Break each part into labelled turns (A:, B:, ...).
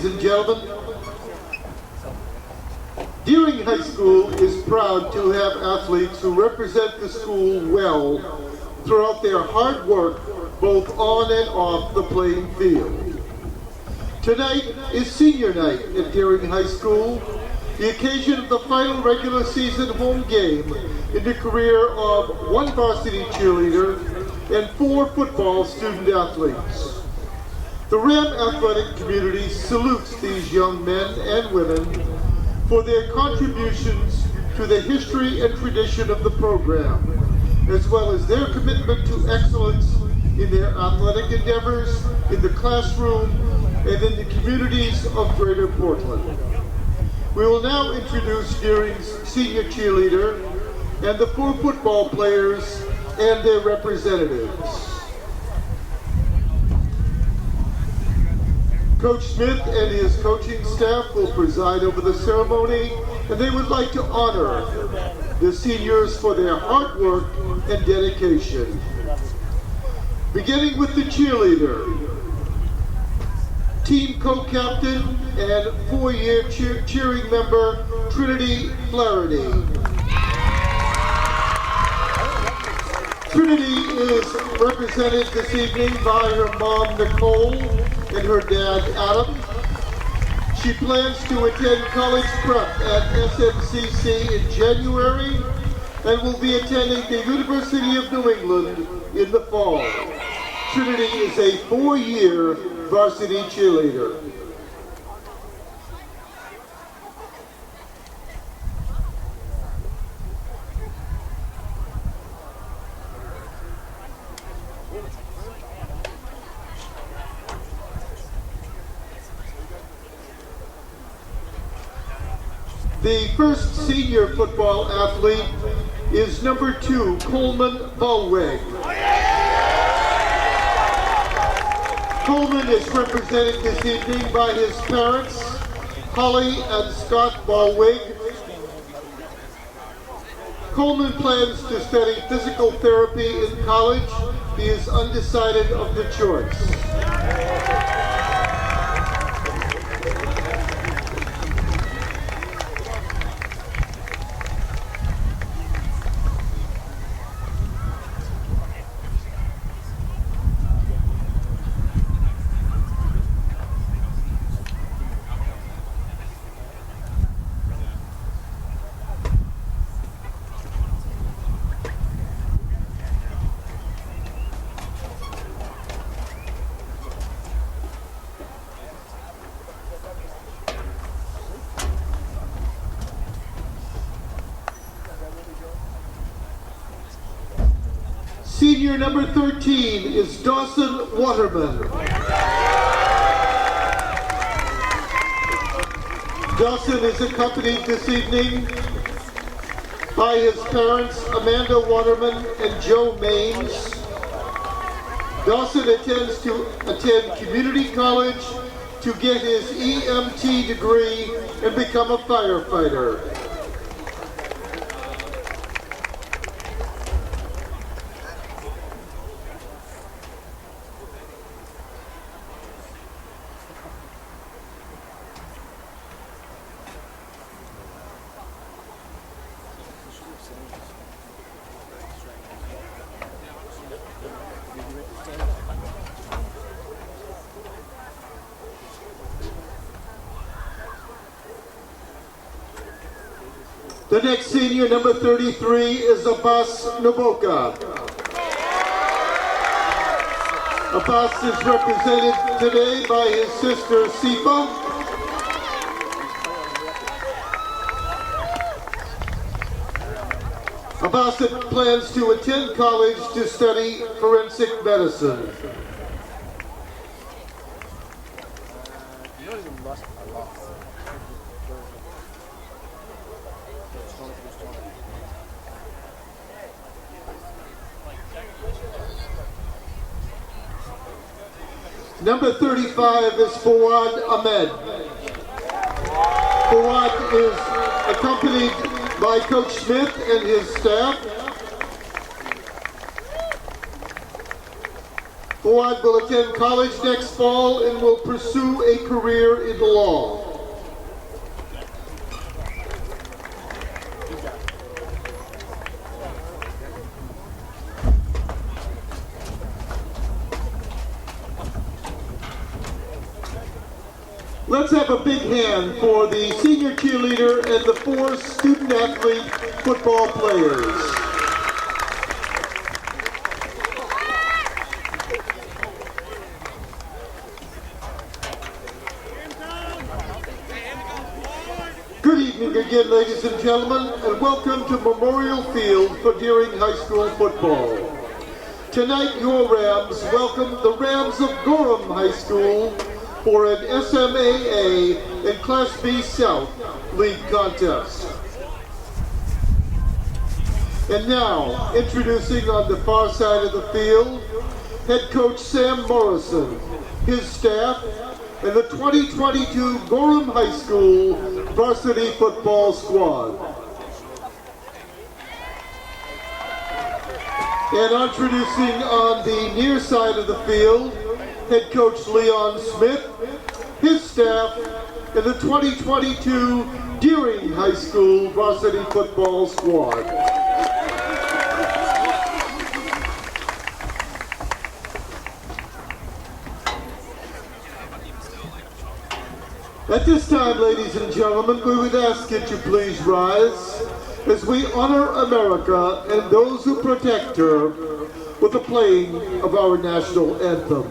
A: ladies and gentlemen. Deering High School is proud to have athletes who represent the school well throughout their hard work, both on and off the playing field. Tonight is senior night at Deering High School, the occasion of the final regular season home game in the career of one varsity cheerleader and 4 football student athletes. The Ram athletic community salutes these young men and women for their contributions to the history and tradition of the program, as well as their commitment to excellence in their athletic endeavors, in the classroom, and in the communities of Greater Portland. We will now introduce Deering's senior cheerleader and the 4 football players and their representatives. Coach Smith and his coaching staff will preside over the ceremony, and they would like to honor the seniors for their hard work and dedication. Beginning with the cheerleader, team co-captain and 4-year cheering member, Trinity Flaherty. Trinity is represented this evening by her mom, Nicole, and her dad, Adam. She plans to attend college prep at SMCC in January and will be attending the University of New England in the fall. Trinity is a 4-year varsity cheerleader. The first senior football athlete is number 2, Coleman Bulweg. Coleman is represented this evening by his parents, Holly and Scott Bulweg. Coleman plans to study physical therapy in college. He is undecided of the choice. Senior number 13 is Dawson Waterman. Dawson is accompanied this evening by his parents, Amanda Waterman and Joe Maines. Dawson intends to attend community college to get his EMT degree and become a firefighter. The next senior, number 33, is Abbas Naboka. Abbas is represented today by his sister, Sifa. Abbas plans to attend college to study forensic medicine. Number 35 is Fawad Ahmed. Fawad is accompanied by Coach Smith and his staff. Fawad will attend college next fall and will pursue a career in the law. Let's have a big hand for the senior cheerleader and the 4 student-athlete football players. Good evening again, ladies and gentlemen, and welcome to Memorial Field for Deering High School football. Tonight, your Rams welcome the Rams of Gorham High School for an SMAA and Class B South League contest. And now, introducing on the far side of the field, head coach Sam Morrison, his staff, and the 2022 Gorham High School Varsity Football Squad. And introducing on the near side of the field, head coach Leon Smith, his staff, and the 2022 Deering High School Varsity Football Squad. At this time, ladies and gentlemen, we would ask that you please rise as we honor America and those who protect her with the playing of our national anthem.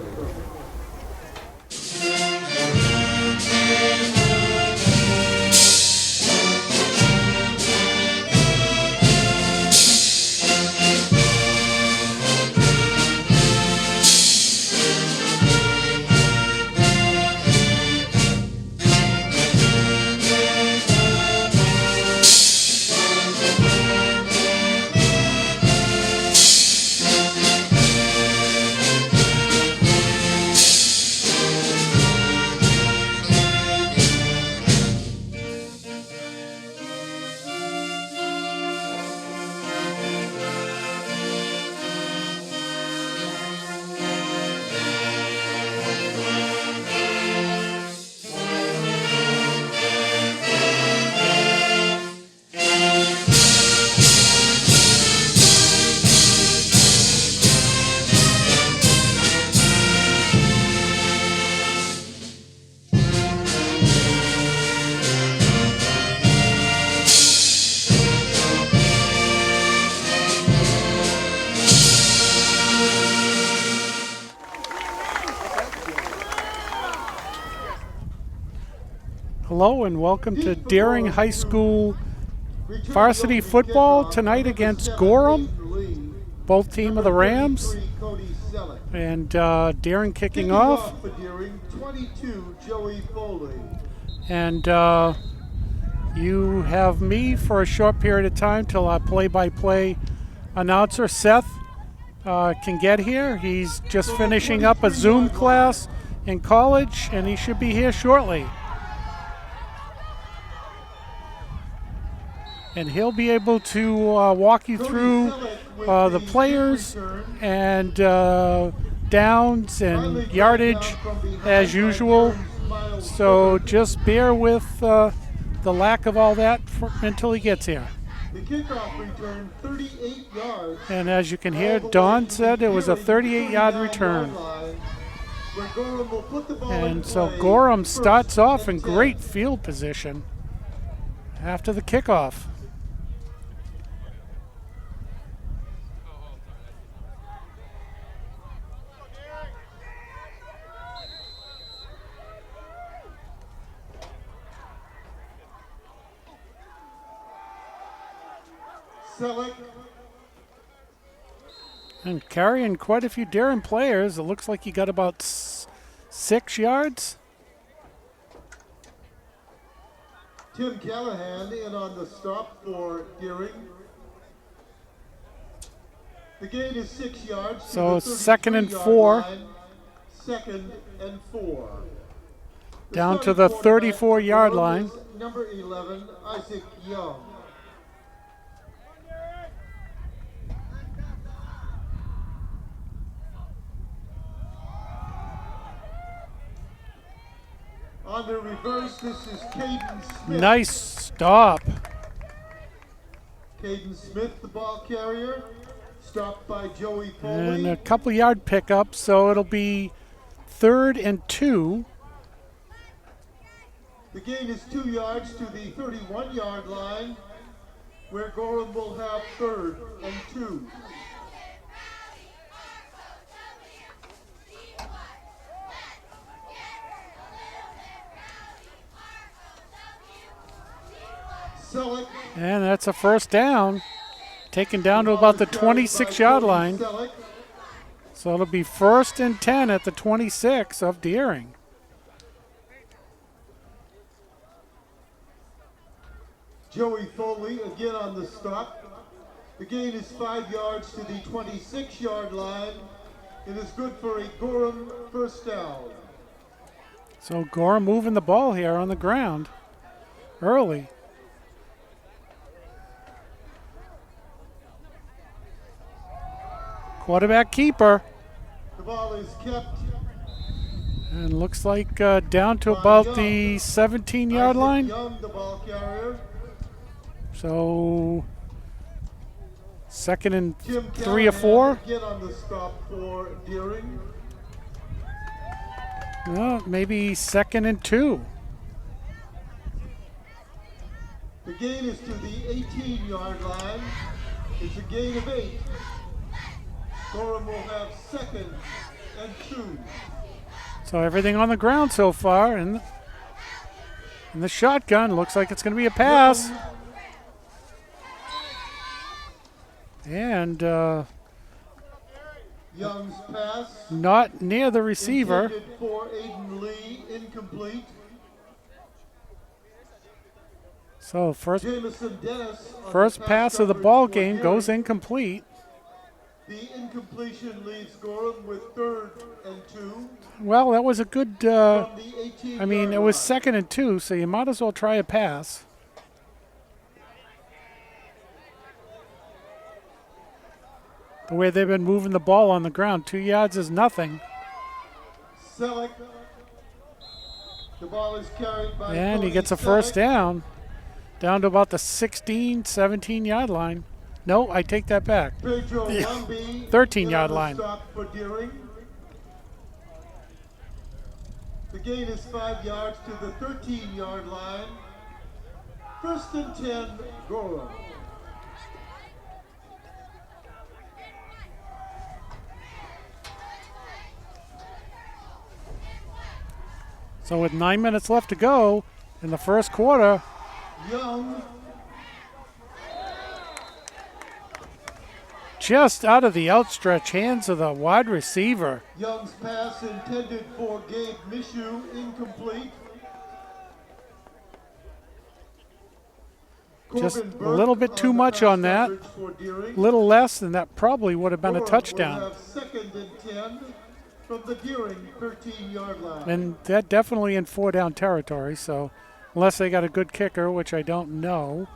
B: Hello and welcome to Deering High School varsity football tonight against Gorham, both team of the Rams, and Deering kicking off. And you have me for a short period of time till our play-by-play announcer Seth can get here. He's just finishing up a Zoom class in college and he should be here shortly. And he'll be able to walk you through the players and downs and yardage as usual. So just bear with the lack of all that until he gets here.
A: The kickoff return 38 yards.
B: And as you can hear, Don said it was a 38-yard return. And so Gorham starts off in great field position after the kickoff. And carrying quite a few Deering players. It looks like he got about 6 yards.
A: Tim Callahan in on the stop for Deering. The gain is 6 yards.
B: So 2nd and 4.
A: 2nd and 4.
B: Down to the 34-yard line.
A: Number 11, Isaac Young. On the reverse, this is Caden Smith.
B: Nice stop.
A: Caden Smith, the ball carrier, stopped by Joey
B: And
A: Foley.
B: a couple yard pickup, so it'll be 3rd and 2.
A: The gain is 2 yards to the 31-yard line, where Gorham will have 3rd and 2. Selleck.
B: And that's a first down. Taken down to about the 26-yard line.
A: Selleck.
B: So it'll be 1st and 10 at the 26 of Deering.
A: Joey Foley again on the stop. The gain is 5 yards to the 26-yard line. It is good for a Gorham first down.
B: So Gorham moving the ball here on the ground early. Quarterback keeper.
A: The ball is kept.
B: And looks like down to about the 17-yard
A: Isaac
B: line.
A: Young, the ball carrier.
B: So 2nd and
A: Tim
B: 3 or 4.
A: Again on the stop for Deering.
B: Maybe 2nd and 2.
A: The gain is to the 18-yard line. It's a gain of 8. Gorham will have 2nd and 2.
B: So everything on the ground so far, and the shotgun looks like it's going to be a pass. And
A: Young's pass.
B: not near the receiver.
A: Intended for Aiden Lee, incomplete.
B: So
A: Jamison Dennis. on
B: first
A: the
B: pass of the
A: coverage
B: ball
A: for
B: game goes
A: Deering.
B: incomplete.
A: The incompletion leaves Gorham with 3rd and 2.
B: Well, that was a good.
A: From the 18
B: I mean, it was 2nd and 2, so you might as well try a pass. The way they've been moving the ball on the ground, 2 yards is nothing.
A: Selleck. The ball is carried by
B: And he
A: Cody
B: gets a first
A: Selleck.
B: down to about the 16, 17-yard line. No, I take that back.
A: Pedro
B: Yeah.
A: Lumby
B: 13-yard
A: on the
B: line.
A: Stop for Deering. The gain is 5 yards to the 13-yard line. 1st and 10, Gorham.
B: So with 9 minutes left to go in the first quarter,
A: Young.
B: just out of the outstretched hands of the wide receiver.
A: Young's pass intended for Gabe Mishu, incomplete.
B: Just
A: Corbin
B: a
A: Burke
B: little bit too
A: the
B: much
A: pass
B: on that.
A: coverage for Deering.
B: Little less than that probably would have been a
A: Gorham
B: touchdown.
A: will have 2nd and 10 from the Deering 13-yard line.
B: And that definitely in 4-down territory, so unless they got a good kicker, which I don't know.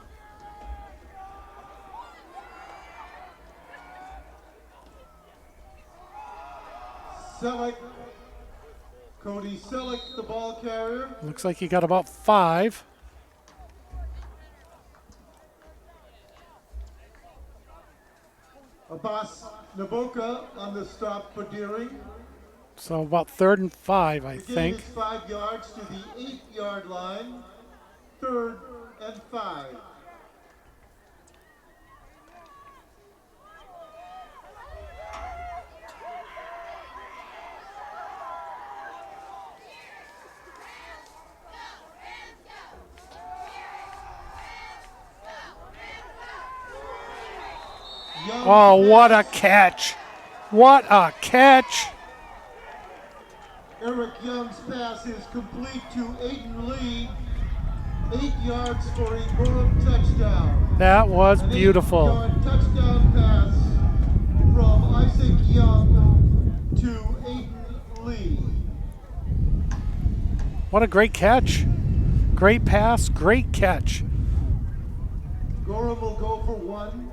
A: Selleck, Cody Selleck, the ball carrier.
B: Looks like he got about 5.
A: Abbas Naboka on the stop for Deering.
B: So about 3rd and 5, I
A: The gain
B: think.
A: is 5 yards to the 8-yard line. 3rd and 5. Young
B: Oh, what a
A: pass.
B: catch! What a catch!
A: Eric Young's pass is complete to Aiden Lee. 8 yards for a Gorham touchdown.
B: That was
A: An
B: beautiful.
A: 8-yard touchdown pass from Isaac Young to Aiden Lee.
B: What a great catch. Great pass, great catch.
A: Gorham will go for 1.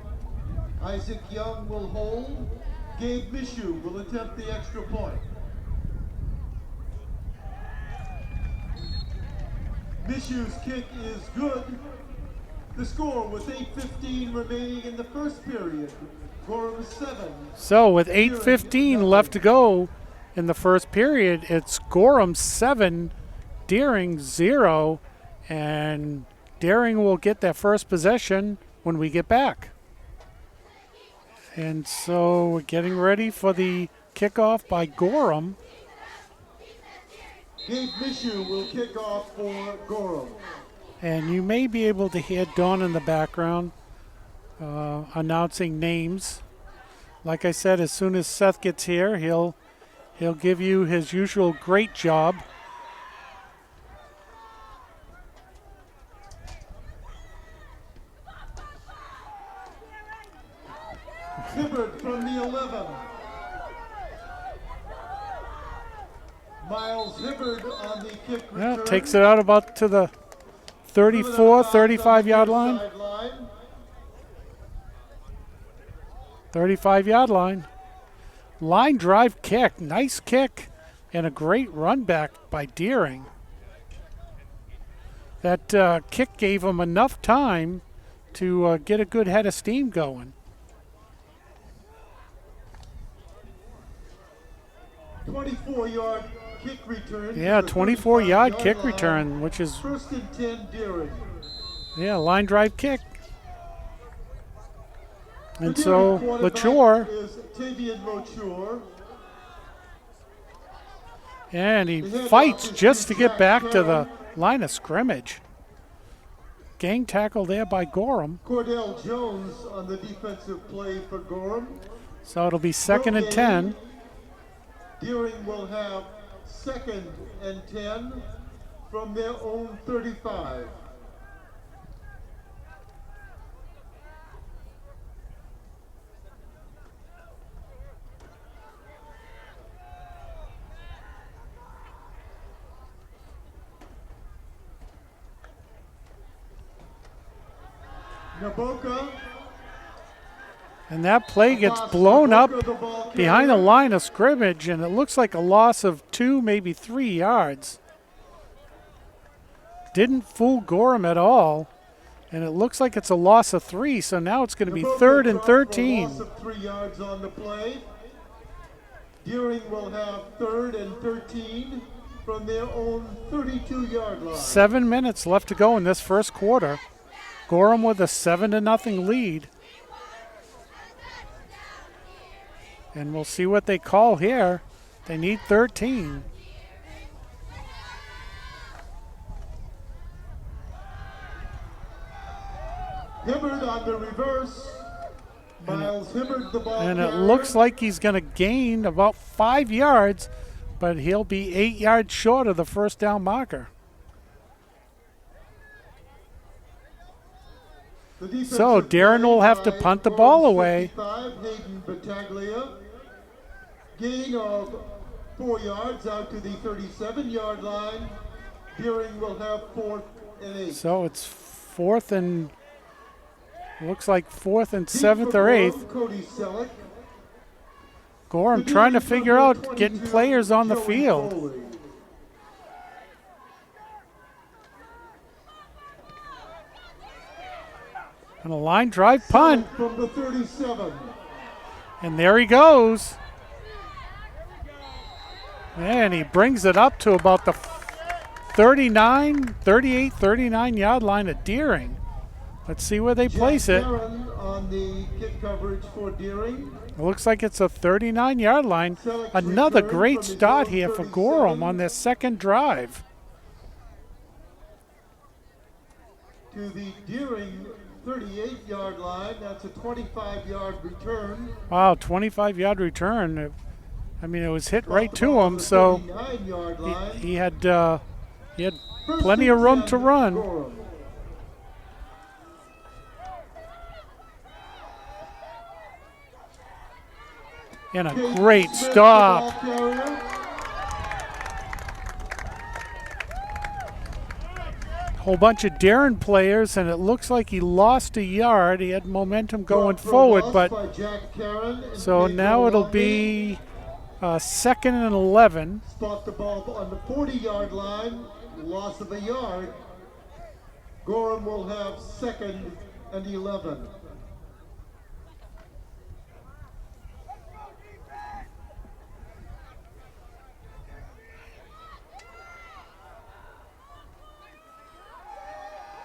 A: Isaac Young will hold. Gabe Mishu will attempt the extra point. Mishu's kick is good. The score with 8:15 remaining in the first period. Gorham 7.
B: So with 8:15 left to go in the first period, it's Gorham 7, Deering 0, and Deering will get that first possession when we get back. And so we're getting ready for the kickoff by Gorham.
A: Gabe Mishu will kick off for Gorham.
B: And you may be able to hear Dawn in the background announcing names. Like I said, as soon as Seth gets here, he'll give you his usual great job.
A: Hibbert from the 11. Miles Hibbert on the kick return.
B: Yeah, takes it out about to the 34, 35-yard line. 35-yard line. Line drive kick. Nice kick and a great run back by Deering. That kick gave him enough time to get a good head of steam going.
A: 24-yard kick return.
B: Yeah, 24-yard kick return, which is
A: first and 10 Deering.
B: Yeah, line drive kick. And so LaTour, and he fights just to get back to the line of scrimmage. Gang tackle there by Gorham.
A: Cordell Jones on the defensive play for Gorham.
B: So it'll be 2nd and 10.
A: Deering will have 2nd and 10 from their own 35. Naboka.
B: And that play gets blown up behind the line of scrimmage, and it looks like a loss of 2, maybe 3 yards. Didn't fool Gorham at all, and it looks like it's a loss of 3, so now it's going to be 3rd and 13.
A: Loss of 3 yards on the play. Deering will have 3rd and 13 from their own 32-yard line.
B: 7 minutes left to go in this first quarter. Gorham with a 7-0 lead. And we'll see what they call here. They need 13.
A: Hibbert on the reverse. Miles Hibbert the ball
B: And it
A: carrier.
B: looks like he's going to gain about 5 yards, but he'll be 8 yards short of the first down marker. So Darren will have to punt the ball away.
A: Hayden Battaglia. Gain of 4 yards out to the 37-yard line. Deering will have 4th and 8.
B: So it's 4th and looks like 4th and 7th or 8th.
A: Cody Selleck.
B: Gorham trying to figure out getting players on the field. And a line drive punt.
A: From the 37.
B: And there he goes. And he brings it up to about the 38, 39 yard line of Deering. Let's see where they place it.
A: On the kick coverage for Deering.
B: It looks like it's a 39 yard line. Another great start here for Gorham on their second drive.
A: To the Deering 38-yard line. That's a 25-yard return.
B: Wow, 25-yard return. I mean, it was hit right to him, so he had plenty of room to run. And a great stop. Whole bunch of Darren players, and it looks like he lost a yard. He had momentum going forward, but so now it'll be 2nd and 11.
A: Spot the ball on the 40-yard line, loss of a yard. Gorham will have 2nd and 11.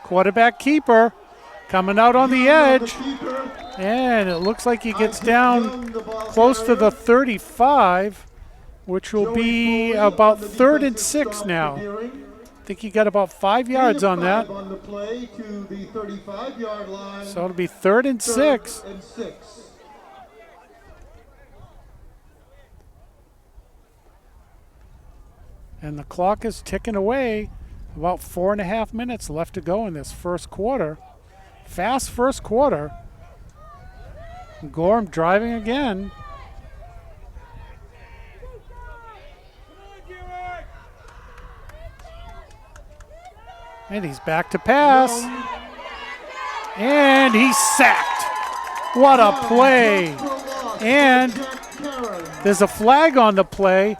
B: Quarterback keeper coming out on the edge. And it looks like he gets down close to the 35, which will be about 3rd and 6 now. I think he got about 5 yards on that. So it'll be 3rd and 6. And the clock is ticking away. About 4.5 minutes left to go in this first quarter. Fast first quarter. Gorham driving again. And he's back to pass. And he's sacked. What a play. And there's a flag on the play.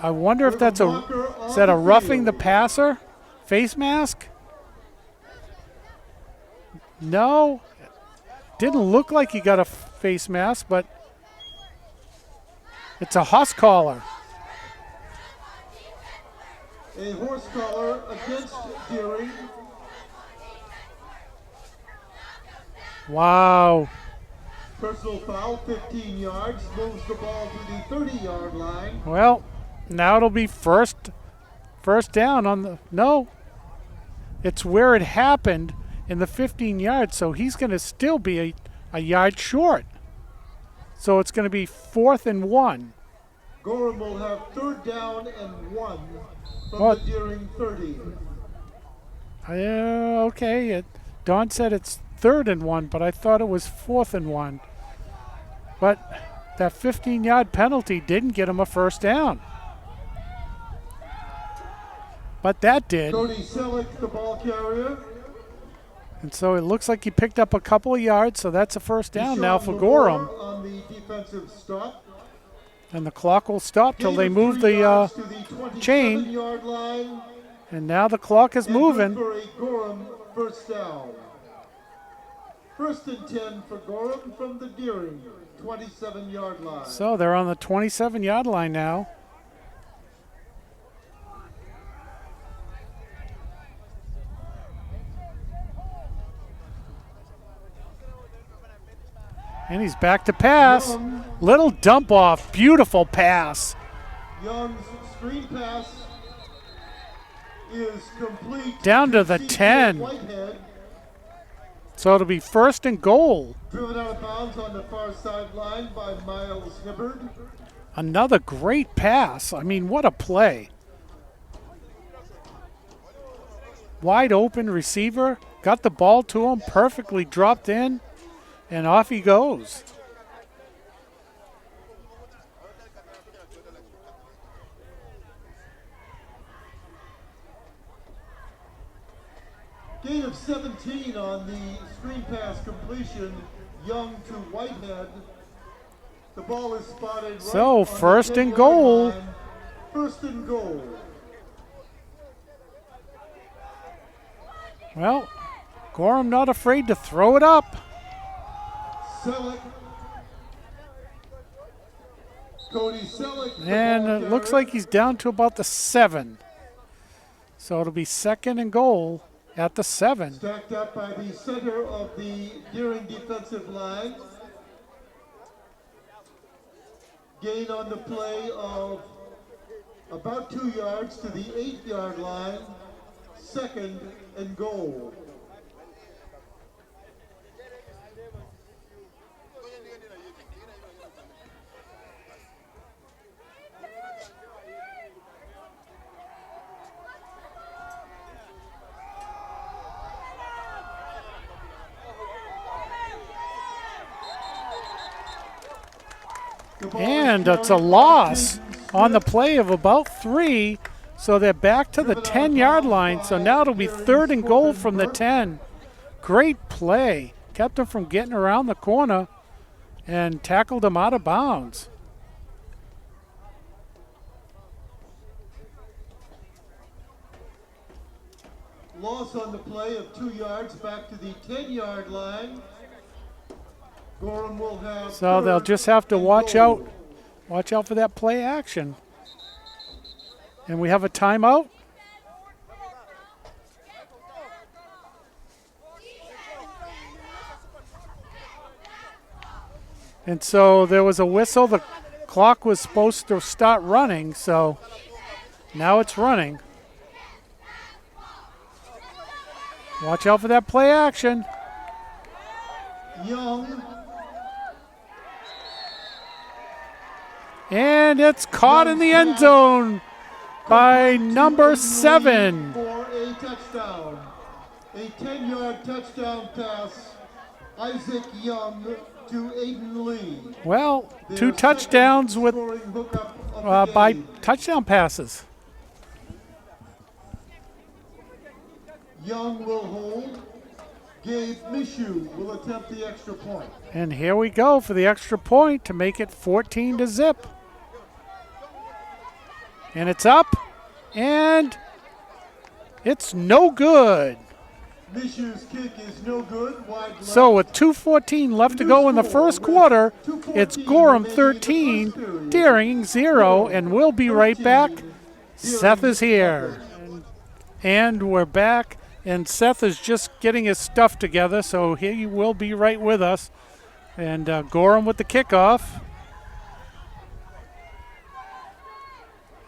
B: I wonder if is that a roughing the passer? Face mask? No. Didn't look like he got a face mask, but it's a horse collar.
A: A horse collar against Deering.
B: Wow.
A: Personal foul, 15 yards, moves the ball to the 30-yard line.
B: Well, now it'll be first down on the, no. It's where it happened in the 15 yards, so he's going to still be a yard short. So it's going to be 4th and 1.
A: Gorham will have 3rd down and 1 from the Deering 30.
B: Okay, Don said it's 3rd and 1, but I thought it was 4th and 1. But that 15-yard penalty didn't get him a first down. But that did.
A: Cody Selleck, the ball carrier.
B: And so it looks like he picked up a couple of yards, so that's a first down now for Gorham.
A: On the defensive stop.
B: And the clock will stop till they move the chain.
A: Line.
B: And now the clock is moving.
A: For a Gorham first down. 1st and 10 for Gorham from the Deering 27-yard line.
B: So they're on the 27-yard line now. And he's back to pass. Little dump off. Beautiful pass.
A: Young's screen pass is complete.
B: Down to the 10.
A: Whitehead.
B: So it'll be 1st and goal.
A: Driven out of bounds on the far sideline by Miles Hibbard.
B: Another great pass. I mean, what a play. Wide open receiver. Got the ball to him. Perfectly dropped in. And off he goes.
A: Gain of 17 on the screen pass completion. Young to Whitehead. The ball is spotted right.
B: So 1st and goal.
A: 1st and goal.
B: Well, Gorham not afraid to throw it up.
A: Selleck. Cody Selleck.
B: And it looks like he's down to about the 7. So it'll be 2nd and goal at the 7.
A: Stacked up by the center of the Deering defensive line. Gain on the play of about 2 yards to the 8-yard line. 2nd and goal.
B: And it's a loss on the play of about 3. So they're back to the 10-yard line. So now it'll be 3rd and goal from the 10. Great play. Kept him from getting around the corner and tackled him out of bounds.
A: Loss on the play of 2 yards back to the 10-yard line. Gorham will have
B: So they'll just have to watch out for that play action. And we have a timeout. And so there was a whistle. The clock was supposed to start running, so now it's running. Watch out for that play action.
A: Young.
B: And it's caught in the end zone by number 7.
A: For a touchdown. A 10-yard touchdown pass. Isaac Young to Aiden Lee.
B: Well, 2 touchdowns with by touchdown passes.
A: Young will hold. Gabe Mishu will attempt the extra point.
B: And here we go for the extra point to make it 14-0. And it's up, and it's no good.
A: Mishu's kick is no good. Wide left.
B: So with 2:14 left to go in the first quarter, it's Gorham 13, Deering 0, and we'll be right back. Seth is here. And we're back, and Seth is just getting his stuff together, so he will be right with us. And Gorham with the kickoff.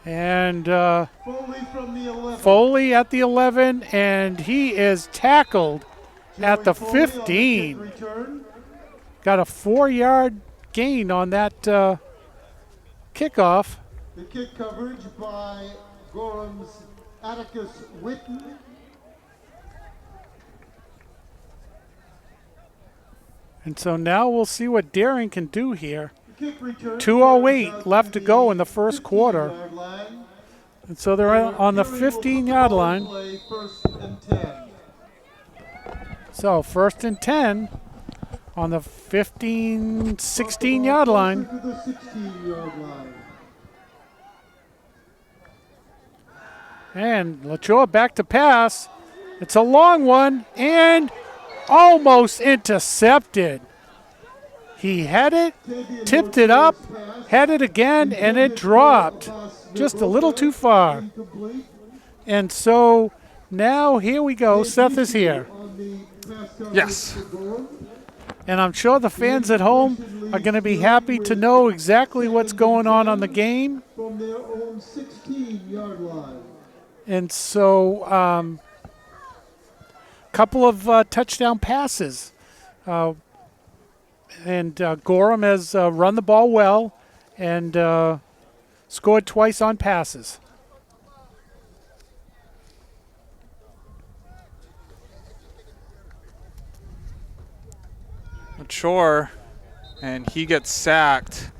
B: And
A: Foley from the 11.
B: Foley at the 11, and he is tackled at the 15. Got a 4-yard gain on that kickoff.
A: The kick coverage by Gorham's Atticus Witten.
B: And so now we'll see what Deering can do here.
A: 2:08
B: 2:08 left to go in the first quarter. And so they're on the 15-yard line. So 1st and 10 on the 16-yard line. And LaChore back to pass. It's a long one and almost intercepted. He had it, tipped it up, had it again, and it dropped just a little too far. And so now here we go. Seth is here.
C: Yes.
B: And I'm sure the fans at home are going to be happy to know exactly what's going on the game.
A: From their own 16-yard line.
B: And so couple of touchdown passes. And Gorham has run the ball well and scored twice on passes.
C: Mature, and he gets sacked.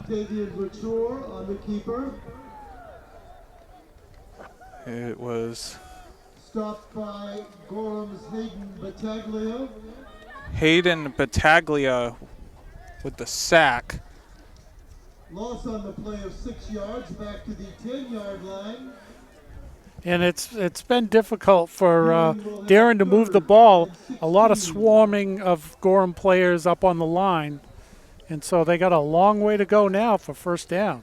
A: Davian Mature on the keeper.
C: It was
A: Stopped by Gorham's Hayden Battaglia.
C: Hayden Battaglia with the sack.
A: Loss on the play of 6 yards back to the 10-yard line.
B: And it's been difficult for Darren to move the ball. A lot of swarming of Gorham players up on the line. And so they got a long way to go now for first down.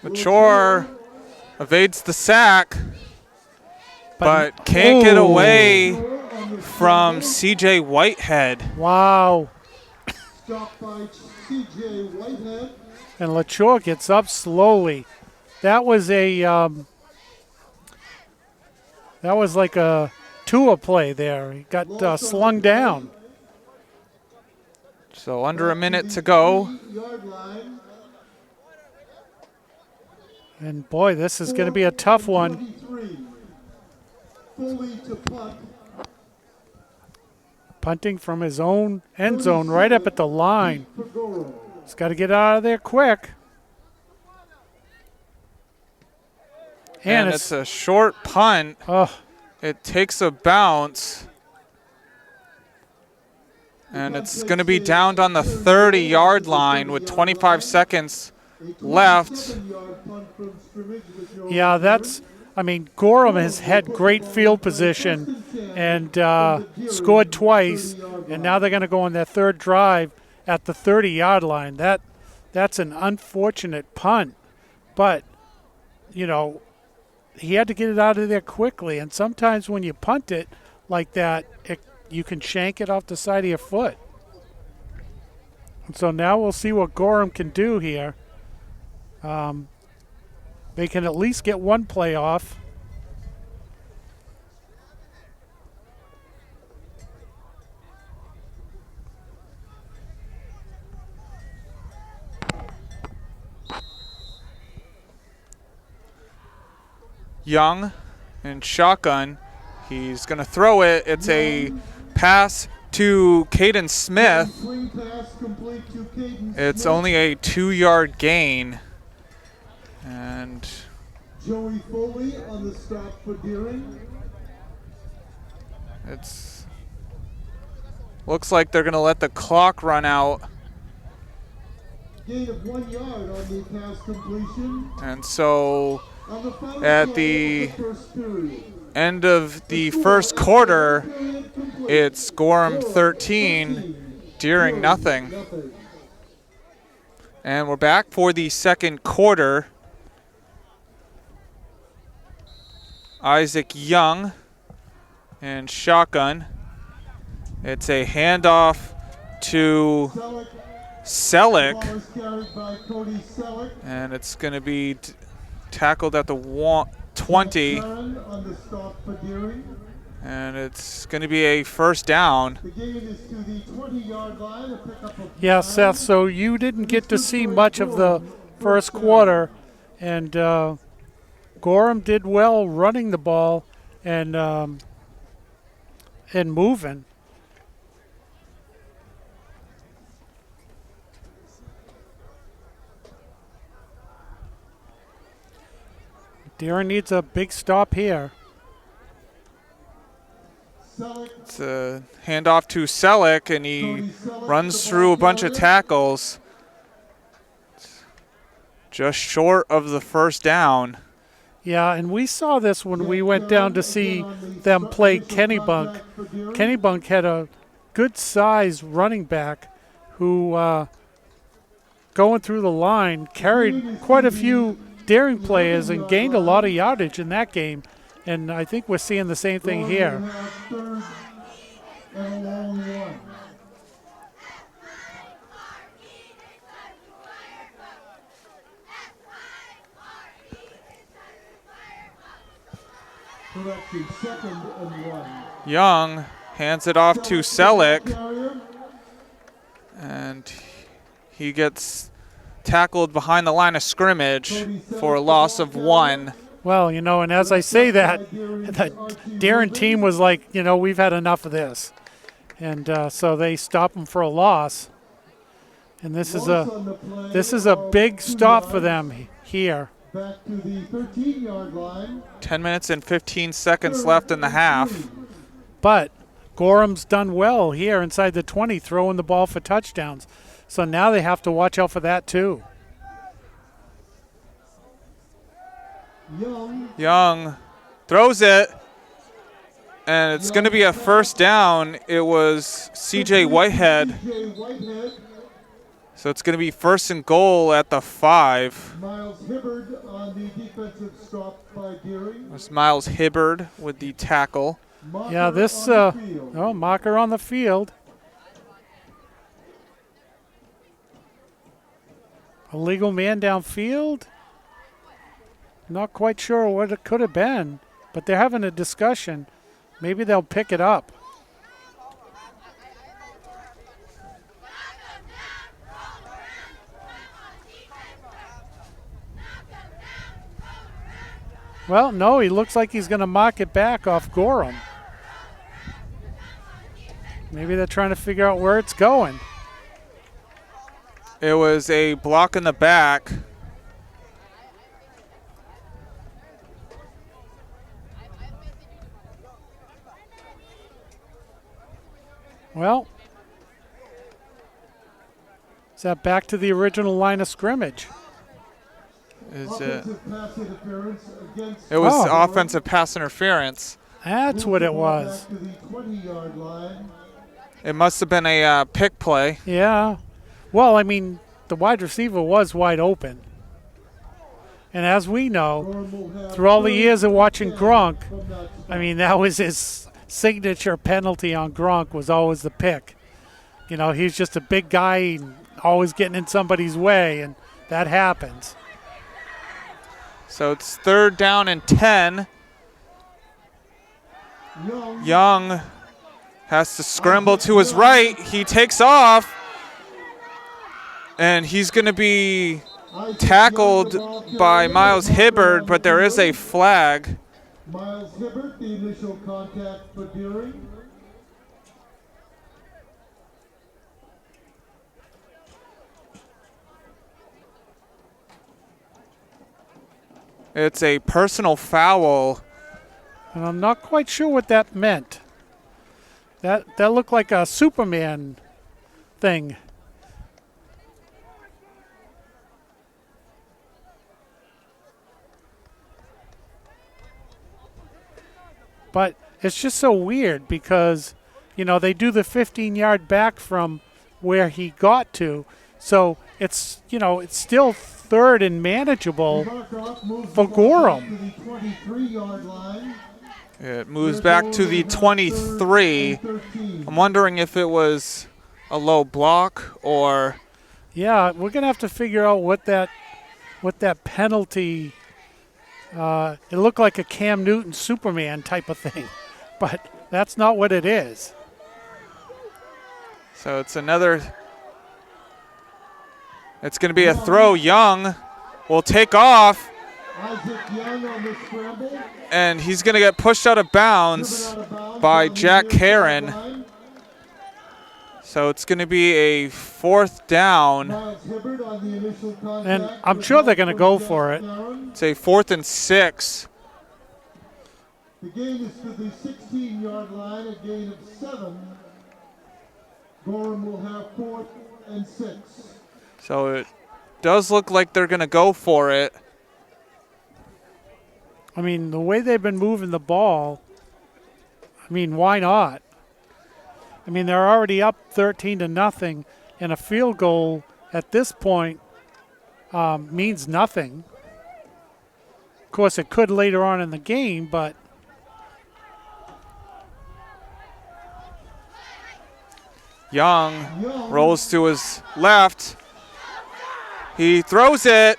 C: Mature evades the sack, but can't get away from C.J. Whitehead.
B: Wow.
A: Stopped by C.J. Whitehead.
B: And LaChore gets up slowly. That was like a Tua play there. He got slung down.
C: So under a minute to go.
B: And boy, this is going to be a tough one.
A: Fully to punt.
B: Punting from his own end zone right up at the line. He's got to get out of there quick.
C: And it's a short punt.
B: Oh.
C: It takes a bounce. And it's going to be downed on the 30-yard line with 25 seconds left.
B: Yeah, Gorham has had great field position and scored twice, and now they're going to go on their third drive at the 30-yard line. That's an unfortunate punt, but, you know, he had to get it out of there quickly, and sometimes when you punt it like that, you can shank it off the side of your foot. And so now we'll see what Gorham can do here. They can at least get one play off.
C: Young and shotgun. He's going to throw it. It's a pass to Caden Smith. It's only a 2-yard gain. And
A: Joey Foley on the stop for Deering.
C: It's looks like they're going to let the clock run out.
A: Gain of 1 yard on the pass completion.
C: And so at the end of the first quarter, it's Gorham 13, Deering nothing. And we're back for the second quarter. Isaac Young and shotgun. It's a handoff to Selleck, and it's going to be tackled at the 20, and it's going to be a first down.
B: Yeah, Seth, so you didn't get to see much of the first quarter, and Gorham did well running the ball and moving. Deering needs a big stop here.
C: It's a handoff to Selleck, and he runs through a bunch of tackles. Just short of the first down.
B: Yeah, and we saw this when we went down to see them play Kennebunk. Kennebunk had a good-sized running back who, going through the line, carried quite a few Deering players and gained a lot of yardage in that game. And I think we're seeing the same thing here.
C: Young hands it off to Selleck, and he gets tackled behind the line of scrimmage for a loss of 1.
B: Well, you know, and as I say that, the Deering team was like, you know, we've had enough of this. And so they stop them for a loss. And this is a big stop for them here.
A: Back to the 13-yard line.
C: 10 minutes and 15 seconds left in the half.
B: But Gorham's done well here inside the 20, throwing the ball for touchdowns. So now they have to watch out for that too.
C: Young throws it, and it's going to be a first down. It was C.J. Whitehead. So it's going to be first and goal at the 5.
A: Miles Hibbard on the defensive stop by Deering.
C: There's Miles Hibbard with the tackle.
B: Yeah, this Mocker on the field. Illegal man downfield. Not quite sure what it could have been, but they're having a discussion. Maybe they'll pick it up. Well, no, he looks like he's going to mock it back off Gorham. Maybe they're trying to figure out where it's going.
C: It was a block in the back.
B: Well, is that back to the original line of scrimmage?
C: Is it?
A: Offensive pass interference against
C: It was
B: Oh.
C: offensive pass interference.
B: That's what it was.
A: back to the 20-yard line.
C: It must have been a pick play.
B: Yeah. Well, I mean, the wide receiver was wide open. And as we know,
A: Gorham will have
B: through all the years of watching
A: 10
B: Gronk,
A: from that
B: I mean, that was his signature penalty on Gronk, was always the pick. You know, he's just a big guy and always getting in somebody's way, and that happens.
C: So it's 3rd down and 10.
A: Young.
C: Young has to scramble to his right. He takes off, and he's going to be tackled by Miles Hibbard, but there is a flag.
A: Miles Hibbard, the initial contact for Deering.
C: It's a personal foul.
B: And I'm not quite sure what that meant. That looked like a Superman thing. But it's just so weird because, you know, they do the 15-yard back from where he got to. So it's, you know, it's still 3rd and manageable for Gorham.
A: To the 23-yard line.
C: It moves back to the 23. I'm wondering if it was a low block or
B: Yeah, we're gonna have to figure out what that penalty. It looked like a Cam Newton Superman type of thing, but that's not what it is.
C: so it's another. It's going to be a throw. Young will take off,
A: Isaac Young on the scramble.
C: and he's going to get pushed out of bounds by Jack Karen. So it's going to be a 4th down.
A: Miles Hibbard on the initial contact.
B: And I'm sure they're gonna go for it.
C: It's a 4th and 6.
A: The gain is to the 16-yard line, a gain of 7. Gorham will have 4th and 6.
C: So it does look like they're going to go for it.
B: I mean, the way they've been moving the ball, I mean, why not? I mean, they're already up 13-0, and a field goal at this point means nothing. Of course, it could later on in the game, but
C: Young rolls to his left. He throws it,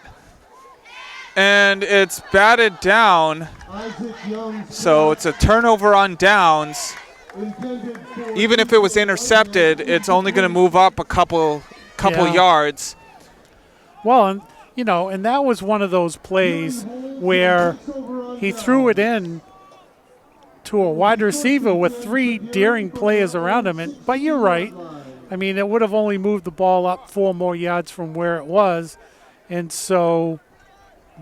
C: and it's batted down.
A: Isaac Young
C: So it's a turnover on downs.
A: intended for
C: Even if it was intercepted, it's only going to move up a couple
B: Yeah.
C: yards.
B: well, and you know, and that was one of those plays where he threw it in to a wide receiver with 3 daring players around him. And but you're right. I mean, it would have only moved the ball up 4 more yards from where it was, and so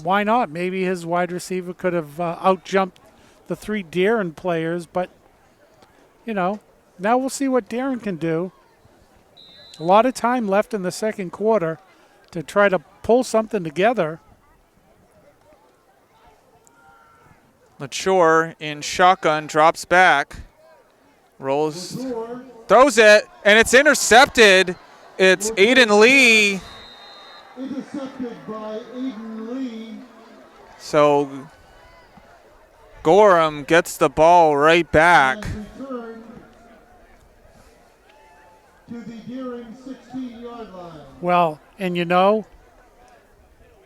B: why not? Maybe his wide receiver could have outjumped the 3 Darren players, but you know, now we'll see what Darren can do. A lot of time left in the second quarter to try to pull something together.
C: Mature in shotgun, drops back, rolls, throws it, and it's intercepted. It's Aiden Lee.
A: intercepted by Aiden Lee.
C: So Gorham gets the ball right back.
A: And returned to the Deering 16-yard line.
B: Well, and you know,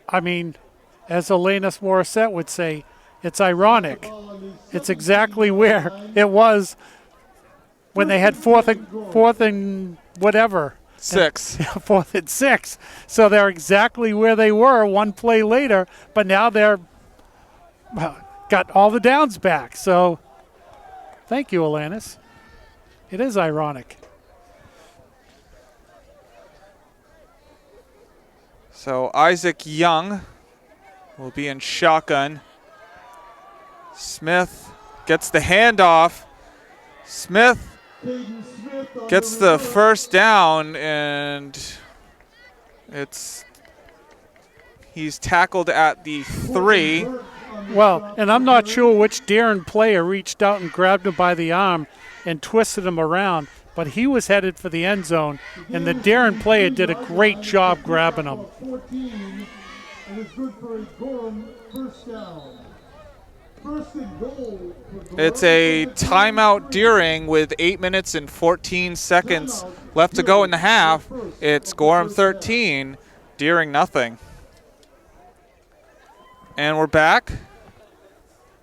B: I mean, as Alanis Morissette would say, it's ironic. It's exactly where it was when they had fourth and whatever.
C: 6.
B: 4th and 6. So they're exactly where they were one play later, but now they're got all the downs back. So thank you, Alanis. It is ironic.
C: So Isaac Young will be in shotgun. Smith gets the handoff. Smith
A: Caden Smith on
C: gets the first down, and He's tackled at the 3.
B: Well, and I'm not sure which Darren player reached out and grabbed him by the arm and twisted him around, but he was headed for the end zone, and the Darren player did a great job grabbing him.
C: It's a timeout Deering with 8 minutes and 14 seconds left to go in the half. It's Gorham 13, Deering nothing. And we're back.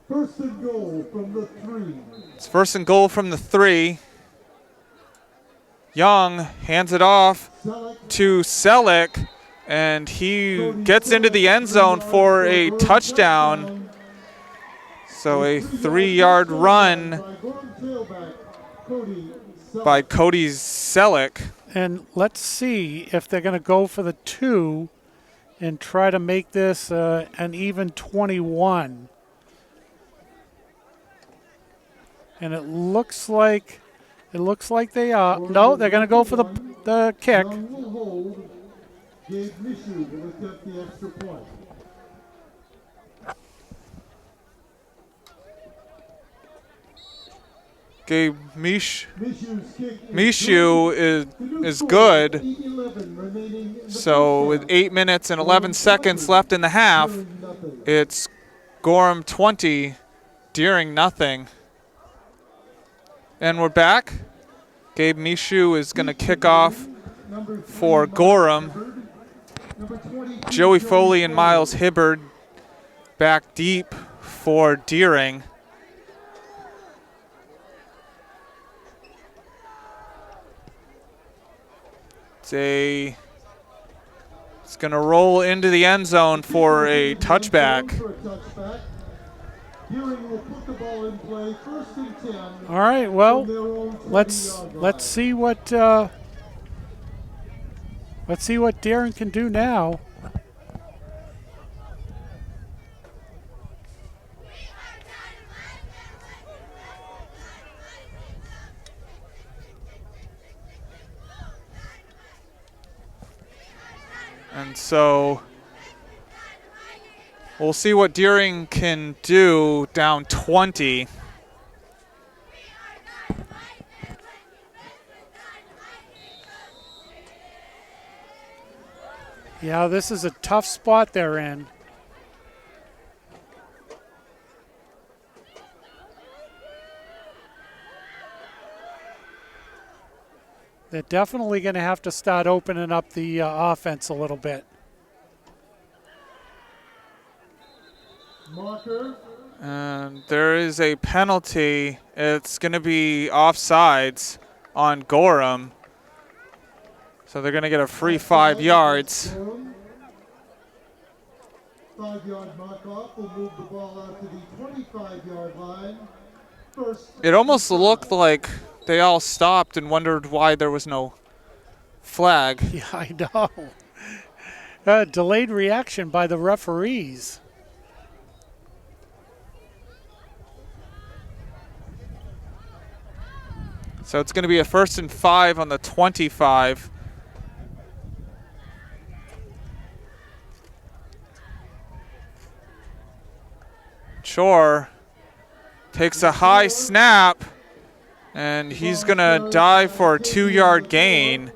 A: First and goal from the 3.
C: It's first and goal from the 3. Young hands it off to Selleck, and he gets into the end zone for a touchdown. So a 3-yard run by Cody Selleck.
B: And let's see if they're going to go for the 2 and try to make this an even 21. And it looks like they are. No, they're going to go for the kick.
C: Gabe Mishu is good. So with 8 minutes and 11 seconds left in the half, it's Gorham 20, Deering nothing. And we're back. Gabe Mishu is going to kick off for Gorham. Joey Foley and Miles Hibbard back deep for Deering. It's going to roll into the end zone for a touchback.
B: All right, well, let's see what Darren can do now.
C: And so we'll see what Deering can do down 20.
B: Yeah, this is a tough spot they're in. They're definitely going to have to start opening up the offense a little bit.
C: And there is a penalty. It's going to be offsides on Gorham. So they're going to get a free 5 yards.
A: 5-yard mark off will move the ball out to the 25-yard line.
C: It almost looked like they all stopped and wondered why there was no flag.
B: Yeah, I know. Delayed reaction by the referees.
C: So it's going to be a 1st and 5 on the 25. Chor takes a high snap, and he's going to dive for a 2-yard gain.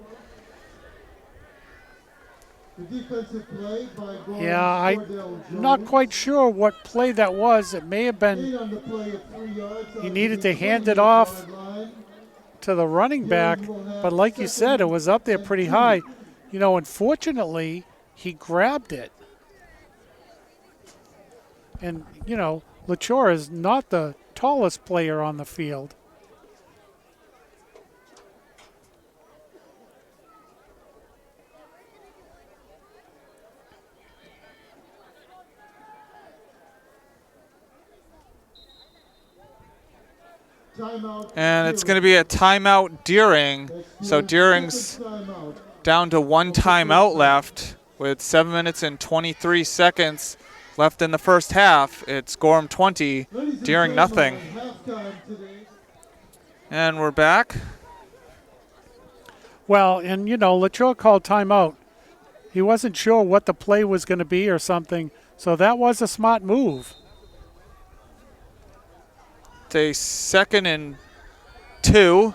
B: Yeah, I'm not quite sure what play that was. It may have been he needed to hand it off to the running back, but like you said, it was up there pretty high. You know, unfortunately, he grabbed it. And, you know, LaChore is not the tallest player on the field.
C: And it's going to be a timeout Deering. So Deering's down to 1 timeout left with 7 minutes and 23 seconds left in the first half. It's Gorham 20, Deering nothing. And we're back.
B: Well, and, you know, LaChore called timeout. he wasn't sure what the play was going to be or something. So that was a smart move.
C: It's a 2nd and 2.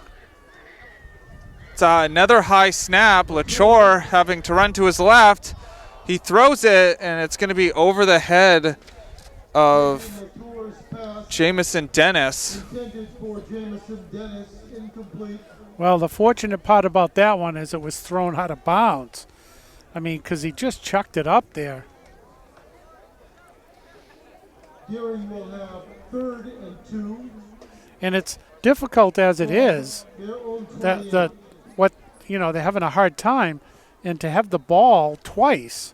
C: It's another high snap. LaChore having to run to his left. He throws it, and it's going to be over the head of Jamison Dennis.
B: Well, the fortunate part about that one is it was thrown out of bounds. I mean, because he just chucked it up there.
A: Deering will have 3rd and 2.
B: And it's difficult as it is. They're having a hard time, and to have the ball twice,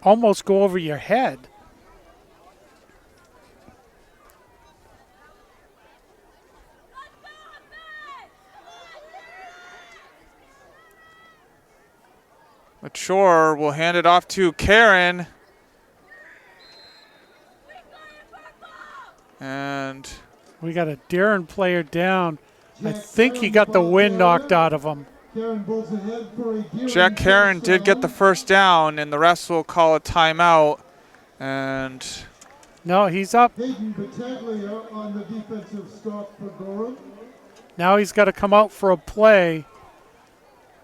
B: almost go over your head.
C: LaChore will hand it off to Karen. And
B: we got a Darren player down. I think he got the wind knocked out of him.
C: Jack Karen did get the first down, and the refs will call a timeout. And
B: no, he's up.
A: Hayden Battaglia on the defensive stop for Gorham.
B: Now he's got to come out for a play.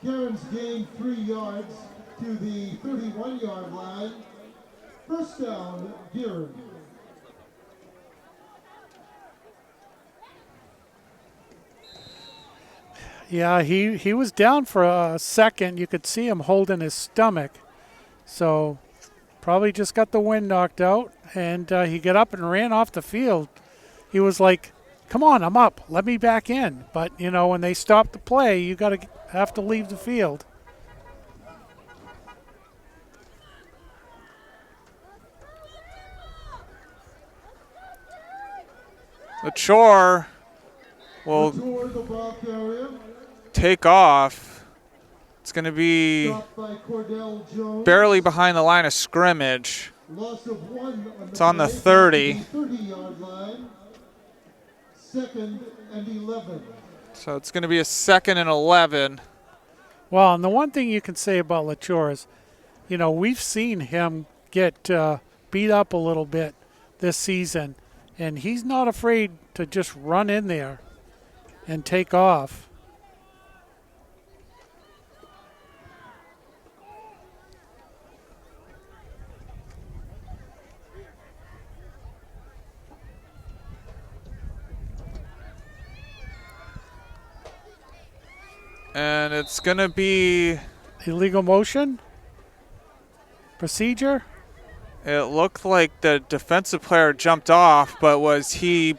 A: Karen's gained 3 yards to the 31-yard line. First down, Deering.
B: Yeah, he was down for a second. You could see him holding his stomach. So probably just got the wind knocked out, and he got up and ran off the field. He was like, come on, I'm up. Let me back in. But, when they stop the play, you have to leave the field.
C: LaChore will take off. It's going to be barely behind the line of scrimmage. It's on the 30.
A: 30-yard line. 2nd and 11.
C: So it's going to be a 2nd and 11.
B: Well, and the one thing you can say about LaChore is, we've seen him get beat up a little bit this season, and he's not afraid to just run in there and take off.
C: And it's going to be
B: illegal motion procedure.
C: It looked like the defensive player jumped off, but was it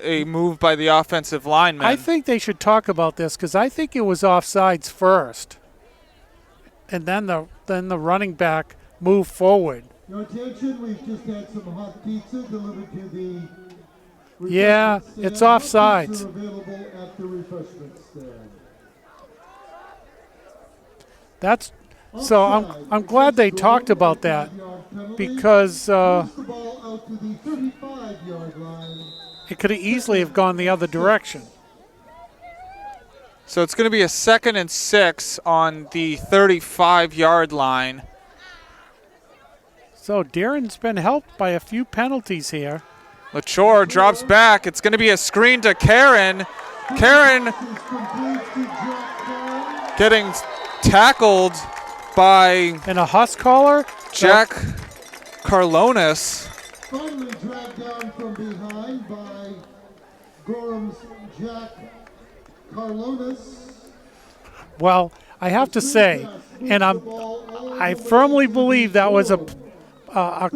C: a move by the offensive lineman?
B: I think they should talk about this because I think it was offsides first, and then the running back moved forward.
A: Your attention, we've just had some hot pizza delivered to the.
B: Yeah, it's offsides.
A: Available at the refreshment stand.
B: That's so. I'm glad they talked about that because it could have easily have gone the other direction.
C: So it's going to be a 2nd and 6 on the 35-yard line.
B: So Darren's been helped by a few penalties here.
C: LaChore drops back. It's going to be a screen to Karen. Karen getting tackled by
B: and a Huss caller,
C: Jack Carlonis.
A: Finally dragged down from behind by Gorham's Jack Carlonis.
B: Well, I have to say, and I firmly believe that was a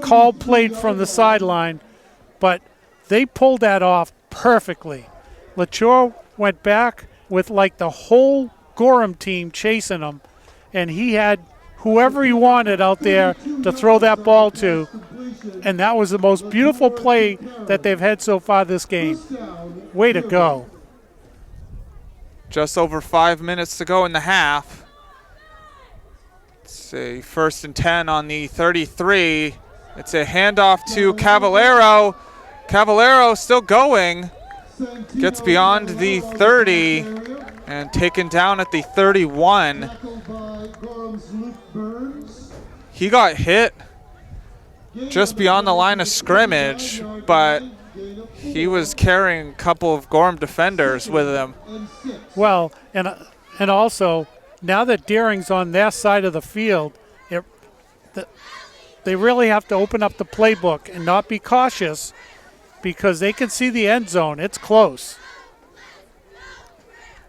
B: call played from the sideline, but they pulled that off perfectly. LaChore went back with like the whole Gorham team chasing him, and he had whoever he wanted out there to throw that ball to, and that was the most beautiful play that they've had so far this game. Way to go.
C: Just over 5 minutes to go in the half. It's a 1st and 10 on the 33. It's a handoff to Cavallero. Cavallero still going. Gets beyond the 30 and taken down at the 31.
A: Tackled by Gorham's Luke Burns.
C: He got hit just beyond the line of scrimmage, but he was carrying a couple of Gorham defenders with him.
B: Well, and also, now that Deering's on their side of the field, they really have to open up the playbook and not be cautious because they can see the end zone. It's close.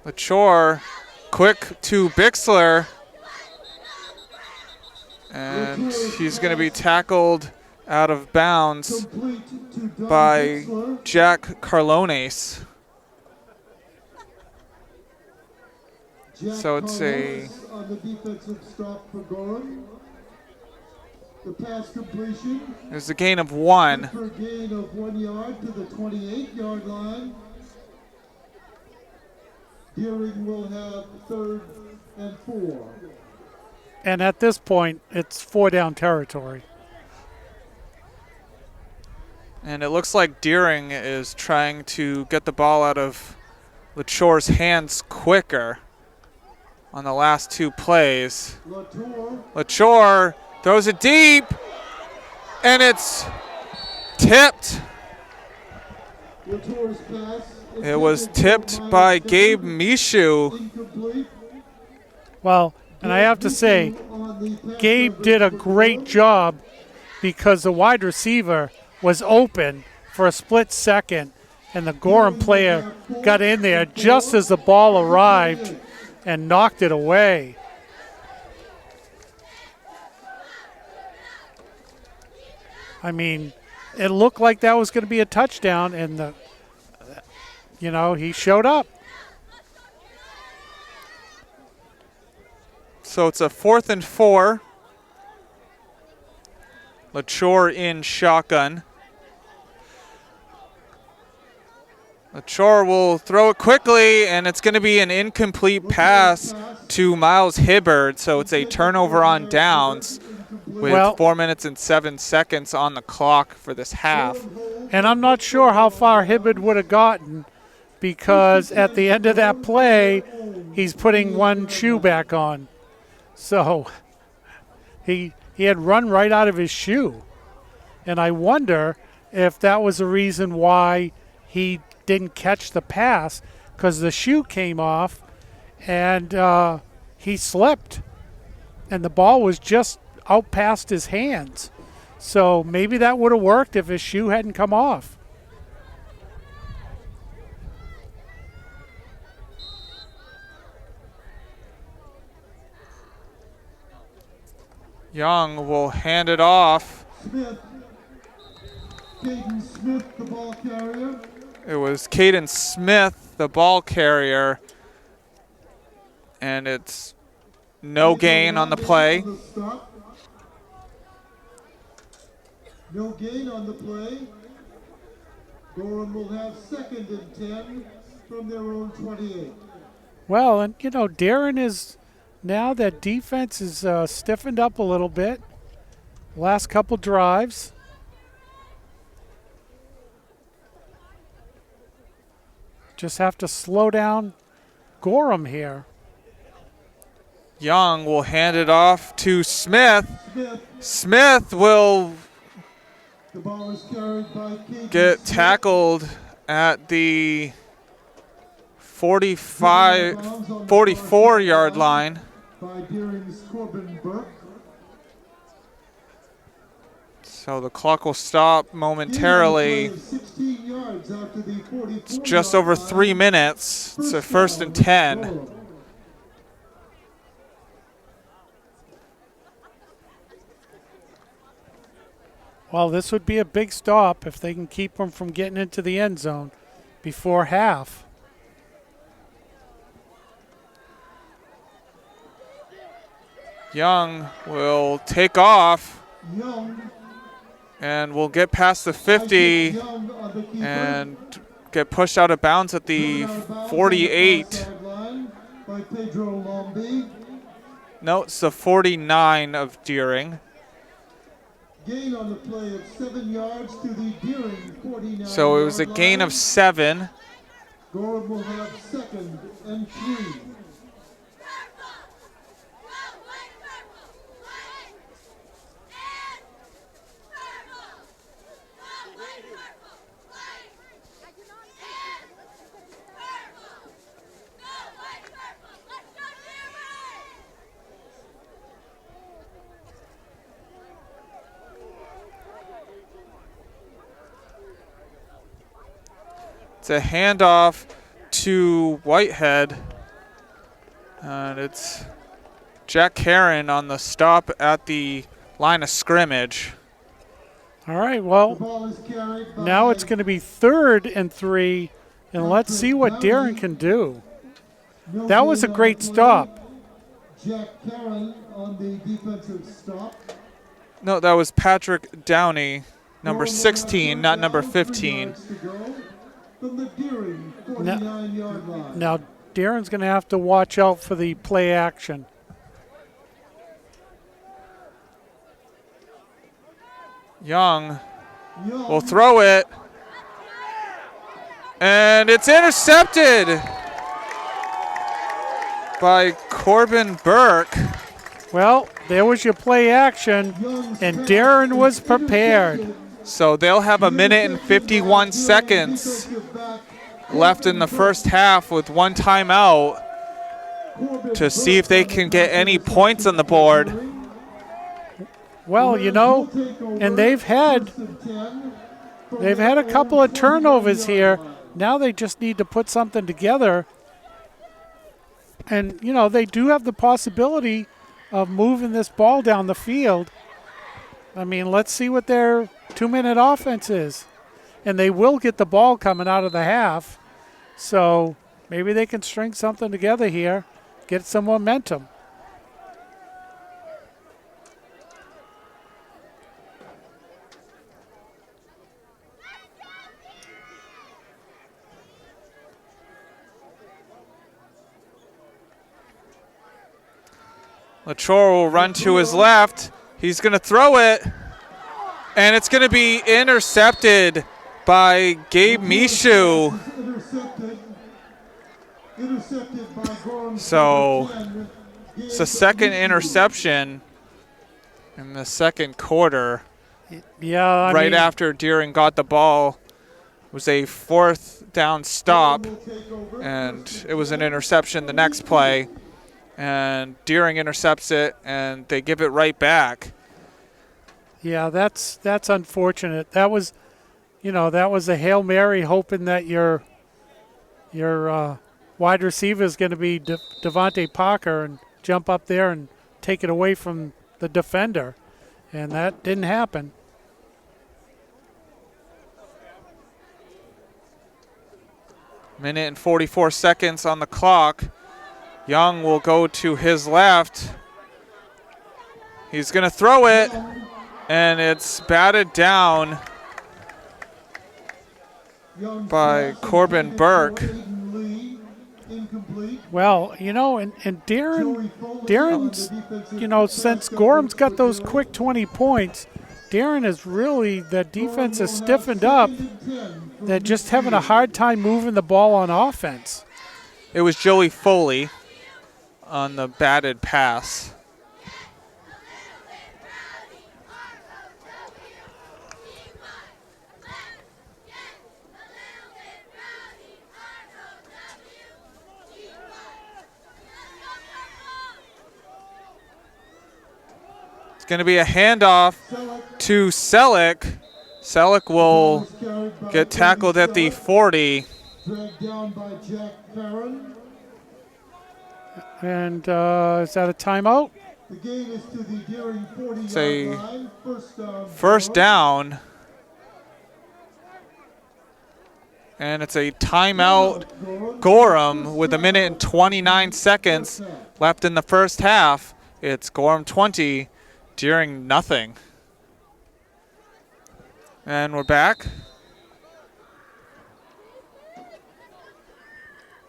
C: LaChore, quick to Bixler. And he's going to be tackled out of bounds by Jack Carlones. So it's a
A: on the defensive stop for Gorham. The pass completion.
C: There's a gain of 1.
A: For a gain of 1 yard to the 28-yard line. Deering will have 3rd and 4.
B: And at this point, it's 4-down territory.
C: And it looks like Deering is trying to get the ball out of LaChore's hands quicker on the last 2 plays. LaChore throws it deep, and it's tipped. It was tipped by Gabe Mishu.
B: Well, and I have to say, Gabe did a great job because the wide receiver was open for a split second, and the Gorham player got in there just as the ball arrived and knocked it away. I mean, it looked like that was going to be a touchdown, and he showed up.
C: So it's a 4th and 4. LaChore in shotgun. LaChore will throw it quickly, and it's going to be an incomplete pass to Miles Hibbard. So it's a turnover on downs with 4 minutes and 7 seconds on the clock for this half.
B: And I'm not sure how far Hibbard would have gotten because at the end of that play, he's putting one shoe back on. So he had run right out of his shoe. And I wonder if that was the reason why he didn't catch the pass, because the shoe came off and he slipped. And the ball was just out past his hands. So maybe that would have worked if his shoe hadn't come off.
C: Young will hand it off.
A: Smith. Caden Smith, the ball carrier.
C: It was Caden Smith, the ball carrier. And it's no gain on the play.
A: No gain on the play. Gorham will have 2nd and 10 from their own 28.
B: Well, and Darren is, now that defense is stiffened up a little bit. Last couple drives. Just have to slow down Gorham here.
C: Young will hand it off to Smith. Smith will
A: The ball is carried by
C: get tackled at the 44-yard line.
A: By Deering's Corbin Burke.
C: So the clock will stop momentarily. It's just over 3 minutes. It's a 1st and 10.
B: Well, this would be a big stop if they can keep them from getting into the end zone before half.
C: Young will take off
A: Young
C: and will get past the 50 and get pushed out of bounds at the 48.
A: by Pedro Lombi.
C: No, it's the 49 of Deering.
A: Gain on the play of 7 yards to the Deering 49.
C: So it was a gain of 7.
A: Gorham will have 2nd and 3.
C: It's a handoff to Whitehead. And it's Jack Karen on the stop at the line of scrimmage.
B: All right, well, now it's going to be 3rd and 3, and let's see what Darren can do. That was a great stop.
A: Jack Karen on the defensive stop.
C: No, that was Patrick Downey, number 16, not number 15.
B: Now Darren's going to have to watch out for the play action.
C: Young will throw it. And it's intercepted by Corbin Burke.
B: Well, there was your play action, and Darren was prepared.
C: So they'll have 1:51 left in the first half with 1 timeout to see if they can get any points on the board.
B: Well, you know, and they've had a couple of turnovers here. Now they just need to put something together. And, you know, they do have the possibility of moving this ball down the field. I mean, let's see what their 2-minute offense is. And they will get the ball coming out of the half. So maybe they can string something together here, get some momentum.
C: Lachor will run to his left. He's going to throw it. And it's going to be intercepted by Gabe Mishu. So it's a second interception in the second quarter.
B: Yeah,
C: right after Deering got the ball. It was a 4th down stop, and it was an interception the next play. And Deering intercepts it, and they give it right back.
B: Yeah, that's unfortunate. That was, you know, that was a Hail Mary, hoping that your wide receiver is going to be Devontae Parker and jump up there and take it away from the defender, and that didn't happen.
C: Minute and 44 seconds on the clock. Young will go to his left. He's going to throw it, and it's batted down by Corbin Burke.
B: Well, you know, and Darren's, you know, since Gorham's got those quick 20 points, Darren is really, the defense has stiffened up. They're just having a hard time moving the ball on offense.
C: It was Joey Foley on the batted pass. It's going to be a handoff to Selleck. Selleck will get tackled at the 40.
B: And is that a timeout?
C: It's a first down. And it's a timeout. Gorham with 1:29 left in the first half. It's Gorham 20, Deering nothing. And we're back.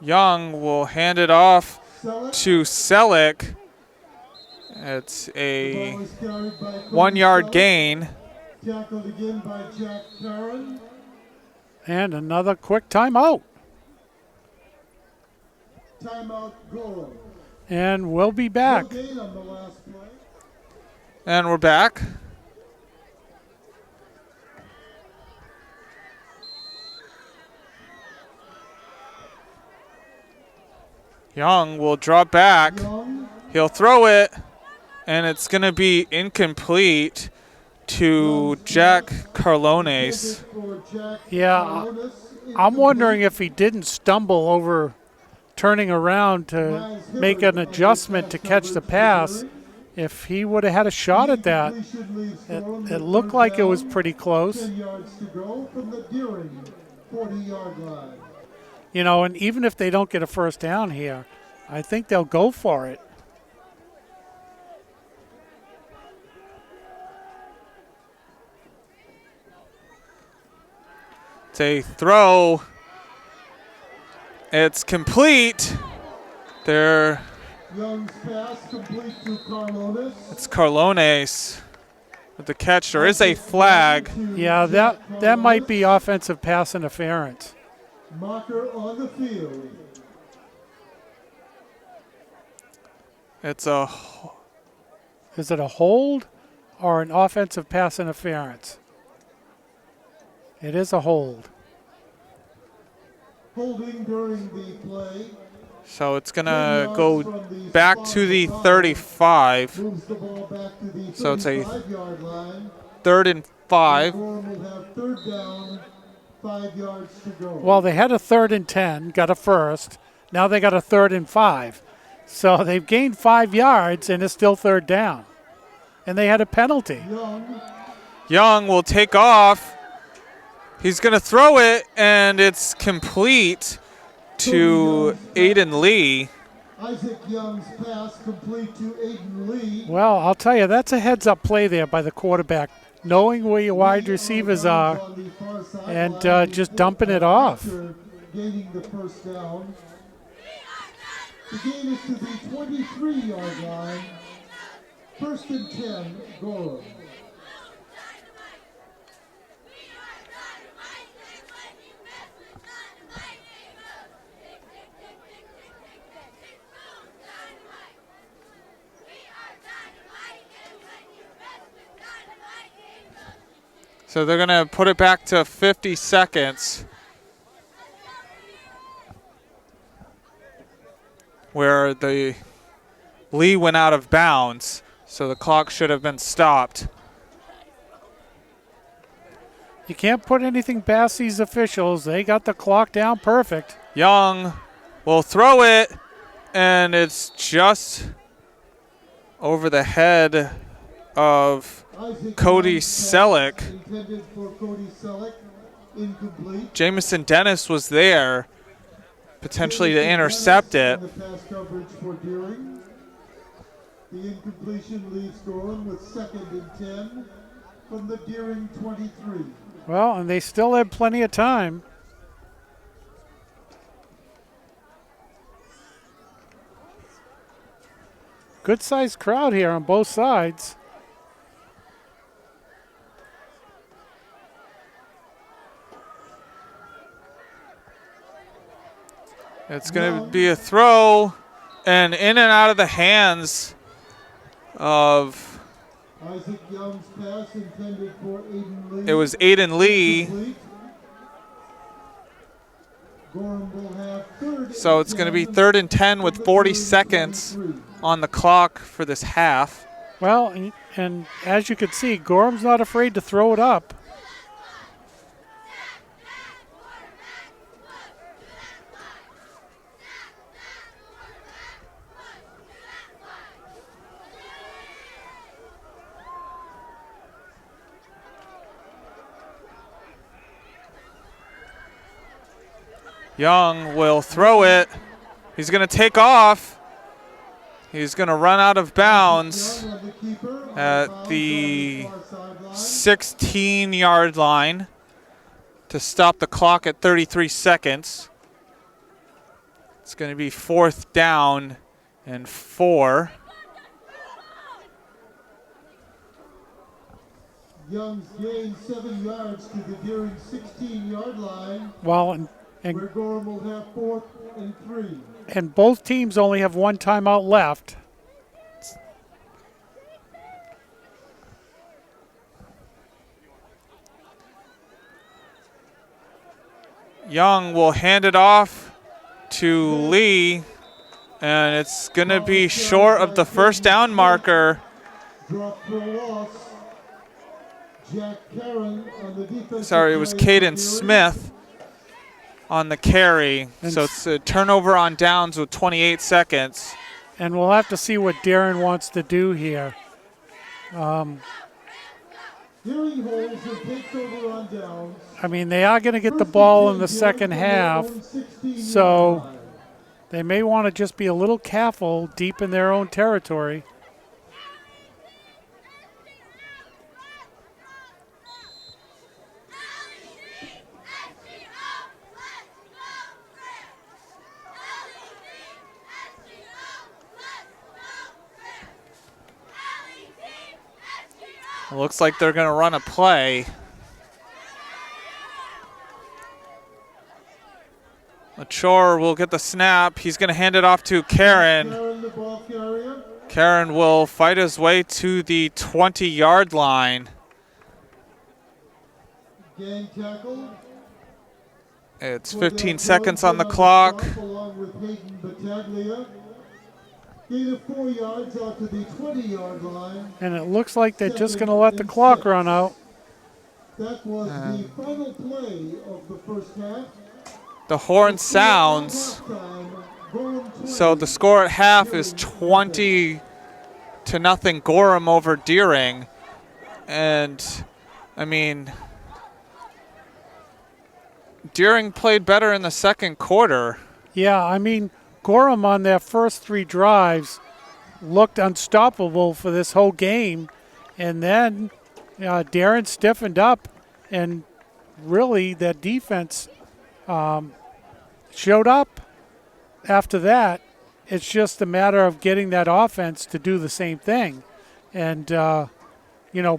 C: Young will hand it off to Selleck. It's a 1-yard gain.
B: And another quick timeout.
A: Timeout, Gorham.
B: And we'll be back.
A: No gain on the last play.
C: And we're back. Young will draw back.
A: Young,
C: He'll throw it, and it's going to be incomplete to Jack Carlones.
A: for Jack
B: Yeah,
A: Carlones,
B: I'm wondering if he didn't stumble over turning around to
A: Miles
B: make
A: Hibbert
B: an
A: on the
B: adjustment to
A: pass
B: catch the
A: coverage for
B: pass.
A: Deering.
B: If he would have had a shot at that,
A: Incompletion leaves Gorham
B: it
A: with
B: looked
A: third
B: like it was
A: down,
B: pretty close.
A: 10 yards to go from the Deering 40-yard line.
B: You know, and even if they don't get a first down here, I think they'll go for it.
C: It's a throw. It's complete. There,
A: Young's pass complete to Carlones.
C: it's Carlones with the catch. There is a flag.
B: Yeah, that might be offensive pass interference.
A: Marker on the field.
C: It's a
B: Is it a hold or an offensive pass interference? It is a hold.
A: Holding during the play.
C: so it's gonna go back to the 35.
A: Moves the ball back to the
C: So it's a
A: 35-yard line.
C: 3rd and 5.
A: Gorham will have third down, 5 yards to go.
B: Well, they had a 3rd and 10, got a first. Now they got a 3rd and 5. So they've gained 5 yards and it's still 3rd down. And they had a penalty.
C: Young will take off. He's gonna throw it, and it's complete to Aiden Lee.
A: Isaac Young's pass complete to Aiden Lee.
B: Well, I'll tell you, that's a heads-up play there by the quarterback, knowing where your wide receivers are and just dumping it off.
A: After gaining the first down. The gain is to the 23-yard line. 1st and 10, Gorham.
C: So they're gonna put it back to 50 seconds, where the Lee went out of bounds, so the clock should have been stopped.
B: You can't put anything past these officials. They got the clock down perfect.
C: Young will throw it, and it's just over the head of
A: Isaac
C: Cody
A: Young's
C: Selleck.
A: pass intended for Cody Selleck. Incomplete.
C: Jamison Dennis was there, potentially to intercept it.
A: The pass coverage for Deering. The incompletion leaves Gorham with 2nd and 10 from the Deering 23.
B: Well, and they still had plenty of time. Good-sized crowd here on both sides.
C: It's going to be a throw, and in and out of the hands of,
A: Isaac Young's pass intended for Aiden Lee.
C: it was Aiden Lee.
A: Incomplete. Gorham will have 3rd
C: So
A: and
C: it's going to be
A: 10
C: 3rd and 10 with
A: from the
C: 40
A: Deering
C: seconds
A: 23.
C: on the clock for this half.
B: Well, and as you can see, Gorham's not afraid to throw it up.
C: Young will throw it. He's going to take off. He's going to run out of bounds
A: Young on the keeper,
C: at the
A: far sideline.
C: 16-yard line to stop the clock at 33 seconds. It's going to be 4th down and 4.
A: Young's gained 7 yards to the Deering 16-yard line.
B: Well, And,
A: where Gorham will have 4th and 3.
B: and both teams only have one timeout left.
C: Young will hand it off to Lee, and it's going to be short of the first down marker.
A: Drop for a loss. Jack Karen on the defensive
C: Sorry, it was
A: carry
C: Caden
A: for
C: Smith on the carry. So it's a turnover on downs with 28 seconds.
B: And we'll have to see what Darren wants to do here.
A: Deering holds and takes over on downs.
B: I mean, they are going to get the ball in the second half, so they may want to just be a little careful deep in their own territory.
C: It looks like they're going to run a play. Lachor will get the snap. He's going to hand it off to Karen.
A: Karen, the ball carrier.
C: Karen will fight his way to the 20-yard line.
A: Gang tackle.
C: It's 15 seconds on the clock.
A: Along with Hayden Battaglia. Gain of 4 yards out to the 20-yard line.
B: And it looks like they're just going to let the clock run out.
A: That was the final play of the first half.
C: The horn sounds. So the score at half is 20-0 Gorham over Deering. And, I mean, Deering played better in the second quarter.
B: Yeah, I mean, Gorham on their first 3 drives looked unstoppable for this whole game. And then Darren stiffened up, and really their defense showed up after that. It's just a matter of getting that offense to do the same thing and,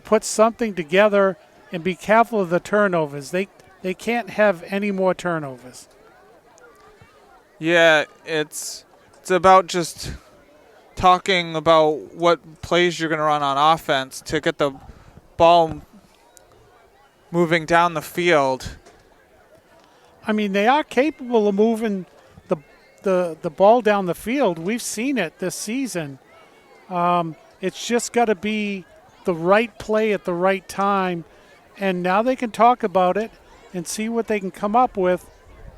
B: put something together and be careful of the turnovers. They can't have any more turnovers.
C: Yeah, it's about just talking about what plays you're going to run on offense to get the ball moving down the field.
B: I mean, they are capable of moving the ball down the field. We've seen it this season. It's just got to be the right play at the right time. And now they can talk about it and see what they can come up with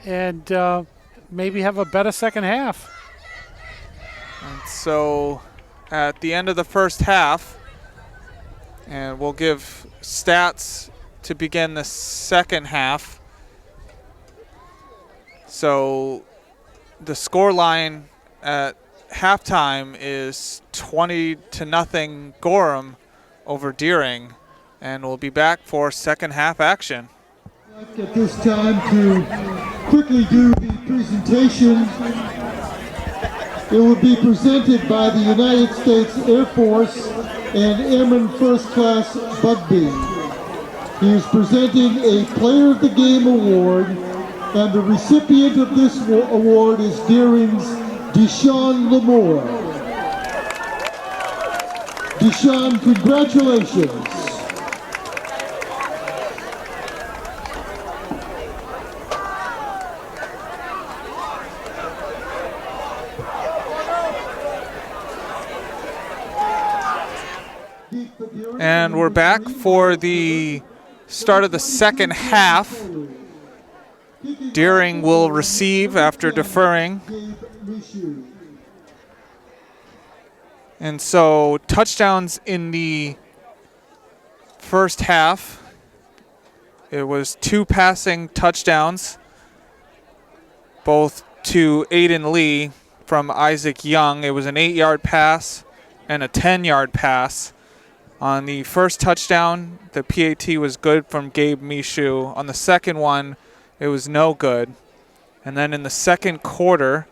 B: and maybe have a better second half.
C: And so at the end of the first half, and we'll give stats to begin the second half. So the score line at halftime is 20-0 Gorham over Deering, and we'll be back for second half action.
A: At this time to quickly do the presentation. It will be presented by the United States Air Force and Airman First Class Bugby. He is presenting a Player of the Game award, and the recipient of this award is Deering's Deshaun Lamore. Deshaun, congratulations.
C: And we're back for the start of the second half. Deering will receive after deferring. And so touchdowns in the first half. It was 2 passing touchdowns, both to Aiden Lee from Isaac Young. It was an 8-yard pass and a 10-yard pass. On the first touchdown, the PAT was good from Gabe Mishu. On the second one, it was no good. And then in the second quarter,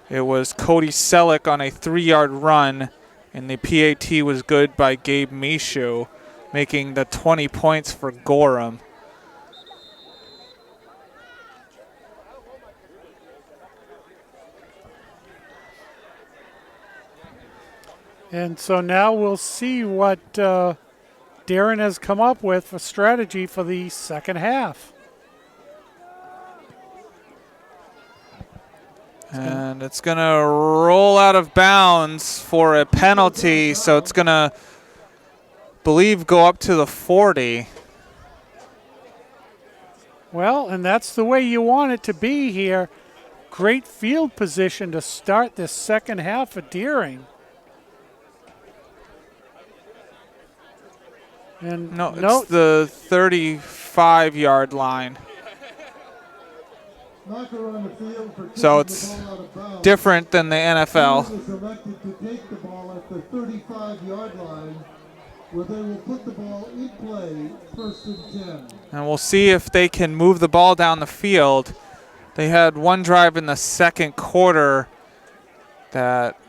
C: it was Cody Selleck on a 3-yard run, and the PAT was good by Gabe Mishu, making the 20 points for Gorham.
B: And so now we'll see what Darren has come up with for strategy for the second half.
C: And it's going to roll out of bounds for a penalty, so it's going to, believe, go up to the 40.
B: Well, and that's the way you want it to be here. Great field position to start this second half of Deering. And
C: No, it's the 35-yard line. So it's different than the NFL.
A: Is elected to take the ball at the 35-yard line, where they will put the ball in play, 1st and 10.
C: And we'll see if they can move the ball down the field. They had one drive in the second quarter that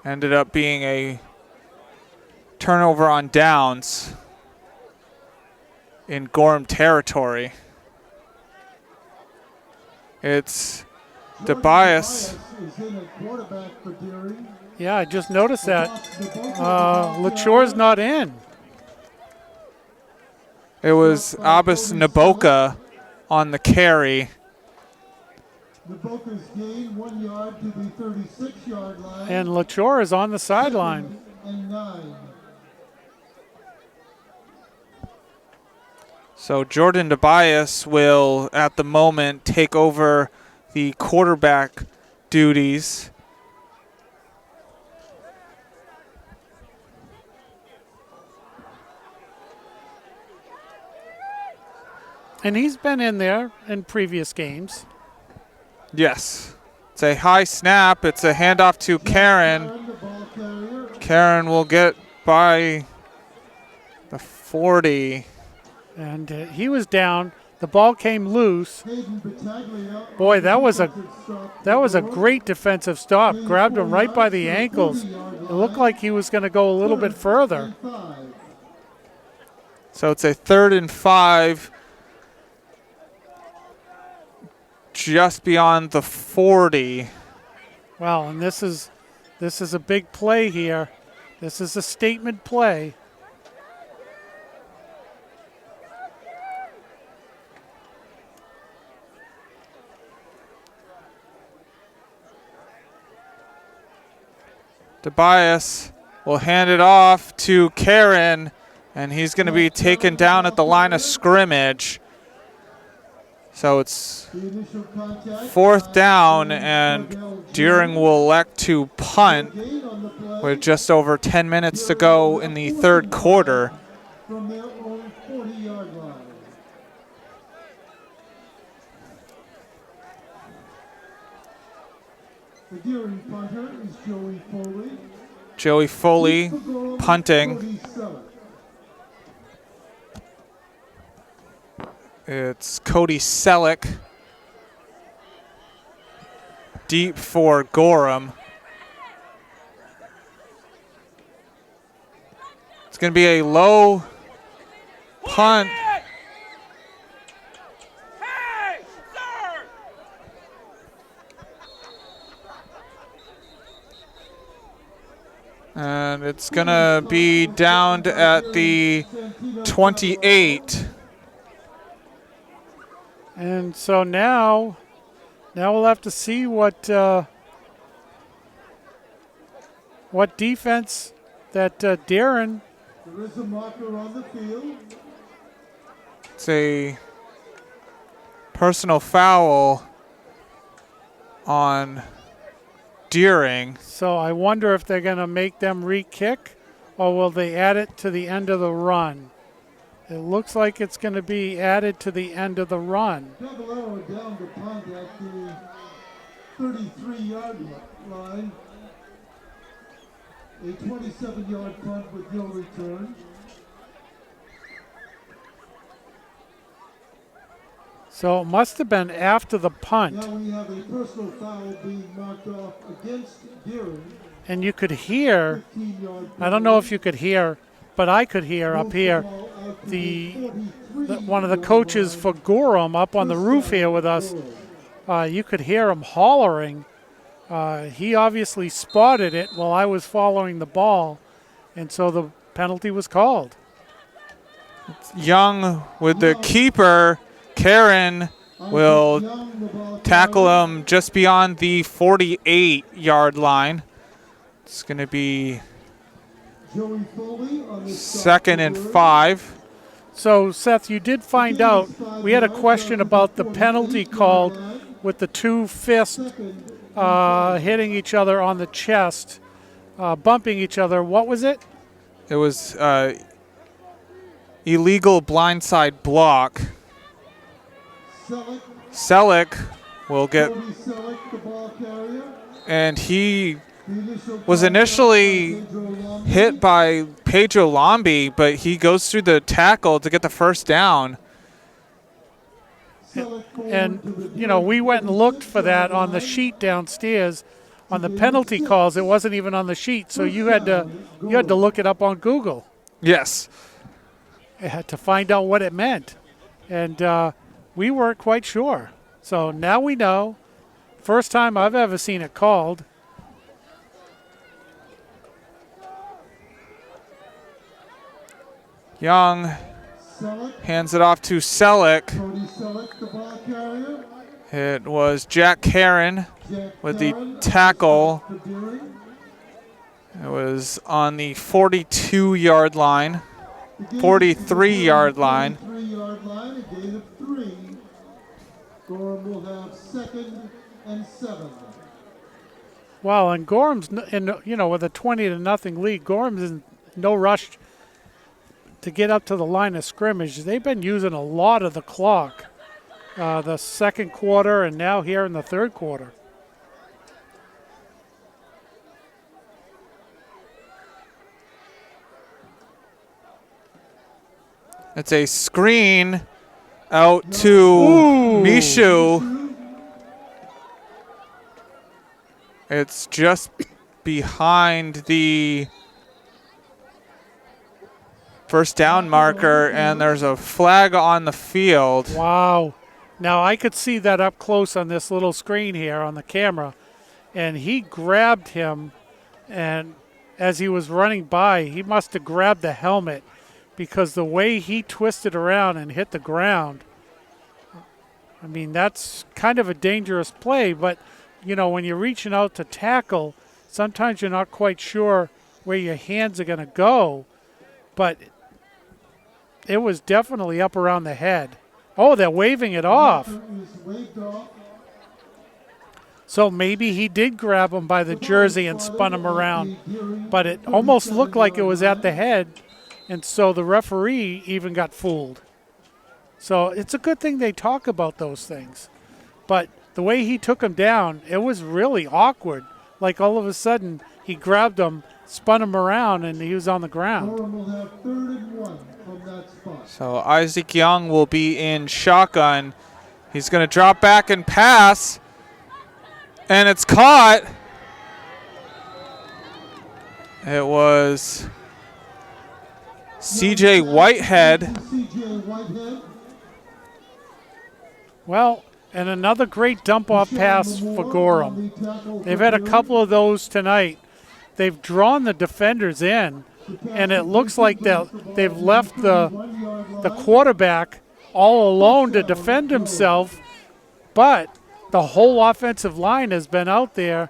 C: ended up being a turnover on downs in Gorham territory. It's DeBias.
B: Yeah, I just noticed that. LaChore's not in.
C: It was Abbas Naboka on the carry.
A: Naboka's gain 1 yard to the 36-yard line.
B: And LaChore is on the sideline.
A: And 9.
C: So Jordan DeBias will, at the moment, take over the quarterback duties.
B: And he's been in there in previous games.
C: Yes. It's a high snap. It's a handoff to Karen. Karen will get by the 40.
B: And he was down. The ball came loose. Boy, that was a great defensive stop. Grabbed him right by the ankles. It looked like he was going to go a little bit further.
C: So it's a 3rd and 5. Just beyond the 40.
B: Well, and this is a big play here. This is a statement play.
C: DeBias will hand it off to Karen, and he's going to be taken down at the line of scrimmage. So it's 4th down, and Deering will elect to punt with just over 10 minutes to go in the 3rd quarter.
A: From their own 40-yard line. The Deering punter is Joey Foley.
C: Joey Foley punting. It's Cody Selleck, deep for Gorham. It's going to be a low punt. And it's going to be down at the 28.
B: And so now we'll have to see what defense that Darren.
A: There is a marker on the field.
C: It's a personal foul on Deering.
B: So I wonder if they're going to make them re-kick, or will they add it to the end of the run? It looks like it's going to be added to the end of the run.
A: Double arrow down to punt at the 33-yard line. A 27-yard punt with no return.
B: So it must have been after the punt.
A: Now we have a personal foul being marked off against Deering.
B: And you could hear, I don't know if you could hear, but I could hear up here, one of the coaches for Gorham up on the roof here with us. You could hear him hollering He obviously spotted it while I was following the ball, and so the penalty was called.
C: Young with the keeper. Karen will tackle him just beyond the 48-yard line. It's going to be 2nd and 5.
B: So, Seth, you did find out, we had a question about the penalty called with the two fists hitting each other on the chest, bumping each other. What was it?
C: It was illegal blindside block. Selleck will get, and he was initially hit by Pedro Lombi, but he goes through the tackle to get the first down.
B: And, you know, we went and looked for that on the sheet downstairs on the penalty calls. It wasn't even on the sheet, so you had to look it up on Google.
C: Yes.
B: To find out what it meant. And we weren't quite sure. So now we know. First time I've ever seen it called.
C: Young hands it off to Selleck. It was Jack Karen with the tackle. It was on the 42-yard line, 43-yard line.
A: Gorham will have 2nd and 7.
B: Wow, and Gorham's, with a 20-0 lead, Gorham's in no rush to get up to the line of scrimmage. They've been using a lot of the clock, the second quarter and now here in the third quarter.
C: It's a screen out to Mishu. It's just behind the first down marker, and there's a flag on the field.
B: Wow. Now, I could see that up close on this little screen here on the camera, and he grabbed him, and as he was running by, he must have grabbed the helmet because the way he twisted around and hit the ground, I mean, that's kind of a dangerous play, but, when you're reaching out to tackle, sometimes you're not quite sure where your hands are going to go, but it was definitely up around the head. Oh, they're waving it off. So maybe he did grab him by the jersey and spun him around, but it almost looked like it was at the head, and so the referee even got fooled. So it's a good thing they talk about those things. But the way he took him down, it was really awkward. Like all of a sudden, he grabbed him, spun him around, and he was on the ground.
C: So Isaac Young will be in shotgun. He's going to drop back and pass, and it's caught. It was C.J. Whitehead.
B: Well, and another great dump-off pass for Gorham. They've had a couple of those tonight. They've drawn the defenders in, and it looks like they've left the quarterback all alone to defend himself, but the whole offensive line has been out there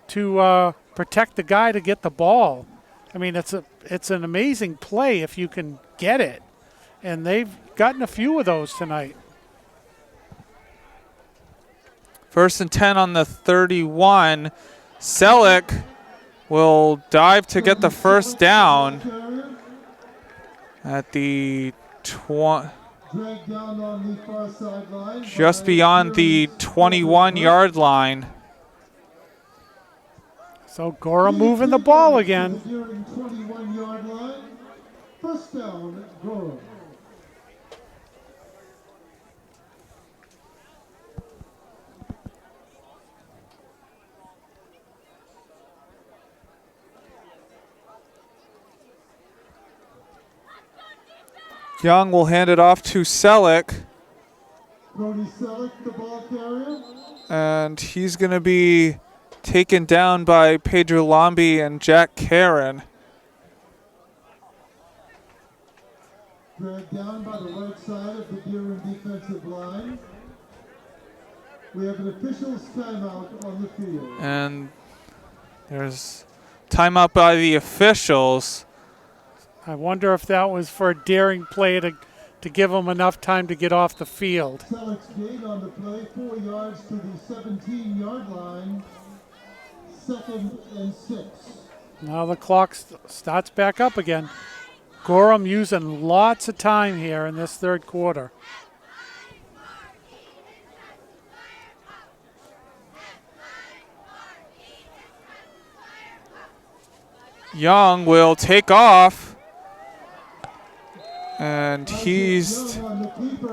B: to protect the guy to get the ball. I mean, it's an amazing play if you can get it, and they've gotten a few of those tonight.
C: 1st and 10 on the 31. Selleck will dive to get the first down at the just beyond the 21-yard line.
B: So Gorham moving the ball again.
A: 21-yard line. First down, Gorham.
C: Young will hand it off to Selleck.
A: Brody Selleck, the ball carrier.
C: And he's going to be taken down by Pedro Lombi and Jack Karen.
A: Dragged down by the right side of the Deering defensive line. We have an official's timeout on the field.
C: And there's timeout by the officials.
B: I wonder if that was for a daring play to give them enough time to get off the field.
A: Selleck's gain on the play, 4 yards to the 17-yard line. 2nd and 6.
B: Now the clock starts back up again. Gorham using lots of time here in this third quarter.
C: Young will take off. And he's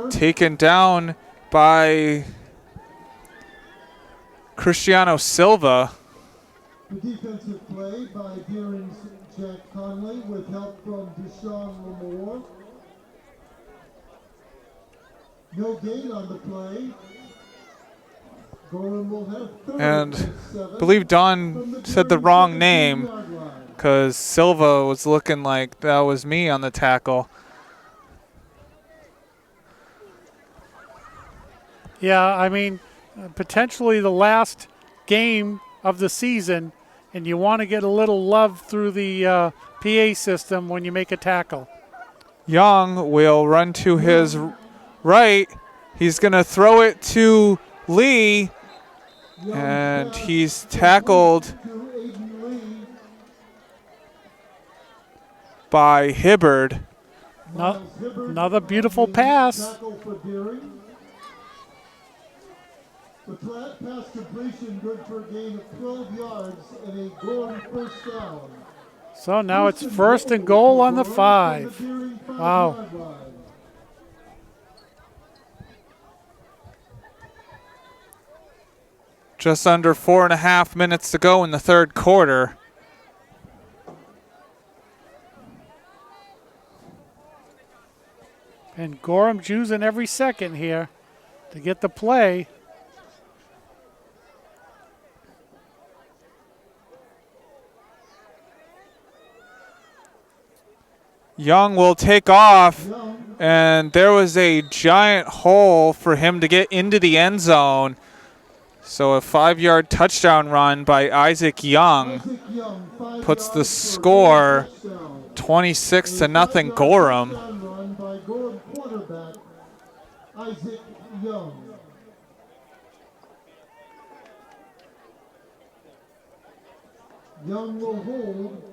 C: taken down by Cristiano Silva.
A: The defensive play by Deering's Jack Conley with help from Deshaun Lamore. No gain on the play. Gorham will have third
C: And I believe Don said the wrong name because Silva was looking like that was me on the tackle.
B: Yeah, I mean, potentially the last game of the season, and you want to get a little love through the PA system when you make a tackle.
C: Young will run to his right. He's going to throw it to Lee, and he's tackled by Hibbard.
B: Another beautiful pass.
A: The flat pass completion good for a gain of 12 yards and a Gorham first down.
B: So now it's 1st and goal on the 5. Wow.
C: Just under 4.5 minutes to go in the third quarter.
B: And Gorham's using every second here to get the play.
C: Young will take off, and there was a giant hole for him to get into the end zone. So a 5-yard touchdown run by Isaac Young puts the score 26-0 Gorham.
A: Young will hold.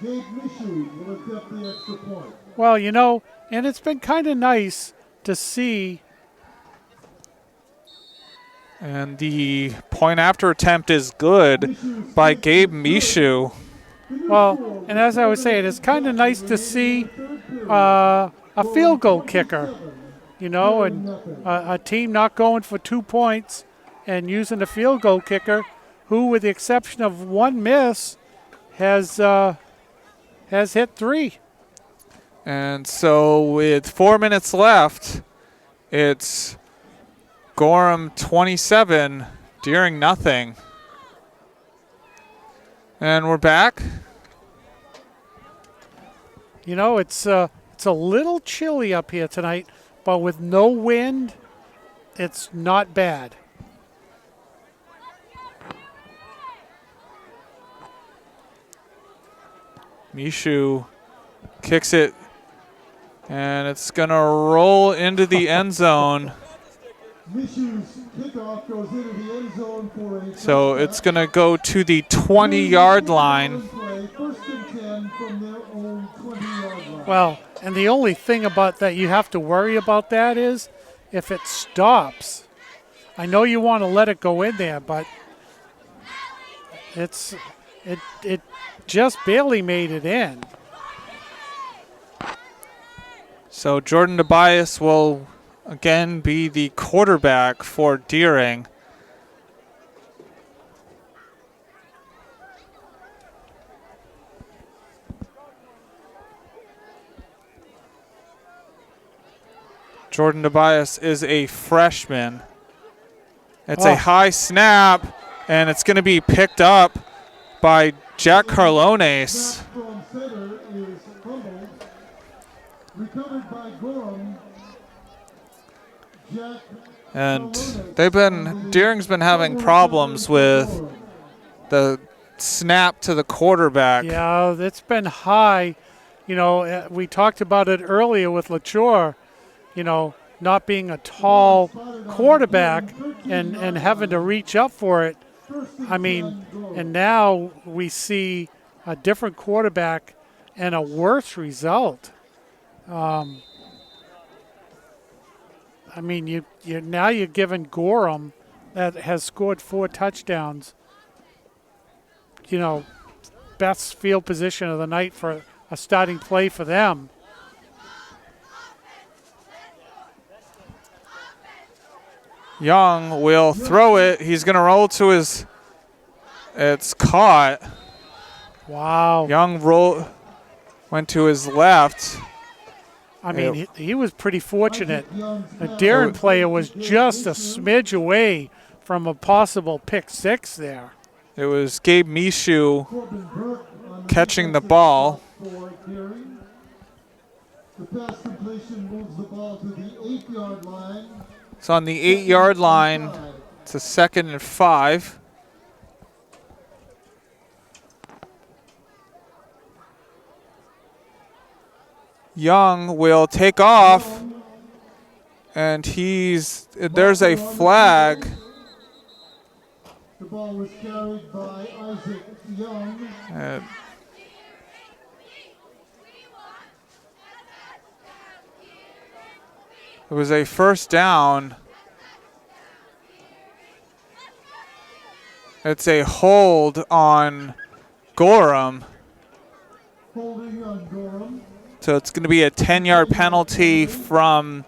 A: Gabe Mishu will accept the extra point.
B: Well, you know, and it's been kind of nice to see.
C: And the point after attempt is good by Gabe Mishu.
B: Well, and as I was saying, it's kind of nice to see a field goal kicker, you know, and a team not going for 2 points and using a field goal kicker who, with the exception of one miss, has hit 3.
C: And so with 4 minutes left, it's Gorham 27, Deering nothing. And we're back.
B: You know, it's a little chilly up here tonight, but with no wind, it's not bad.
C: Mishu kicks it, and it's going to roll into the end zone.
A: Mishu's kickoff goes into the end zone for a
C: So it's going to go to the 20-yard line.
A: First and 10 from their own 20-yard line.
B: Well, and the only thing about that you have to worry about that is if it stops. I know you want to let it go in there, but it just barely made it in.
C: So Jordan Tobias will again be the quarterback for Deering. Jordan Tobias is a freshman. It's a high snap, And it's going to be picked up by Jack Carlones.
A: From center is fumbled. Recovered by Gorham. Jack
C: And Deering's been having problems with the snap to the quarterback.
B: Yeah, it's been high. You know, we talked about it earlier with LaTour, you know, not being a tall quarterback and having to reach up for it. I mean, and now we see a different quarterback and a worse result. I mean, now you're giving Gorham, that has scored 4 touchdowns, you know, best field position of the night for a starting play for them.
C: Young will throw it. He's going to roll to his. It's caught.
B: Wow.
C: Young went to his left.
B: I mean, he was pretty fortunate. The Darren player was just a smidge away from a possible pick 6 there.
C: It was Gabe Mishu catching the ball.
A: The pass completion moves the ball to the 8-yard line.
C: It's on the 8-yard line. It's a 2nd and 5. Young will take off, and there's a flag.
A: The ball was carried by Isaac Young.
C: It was a first down. It's a hold on Gorham.
A: Holding on Gorham.
C: So it's going to be a 10-yard penalty from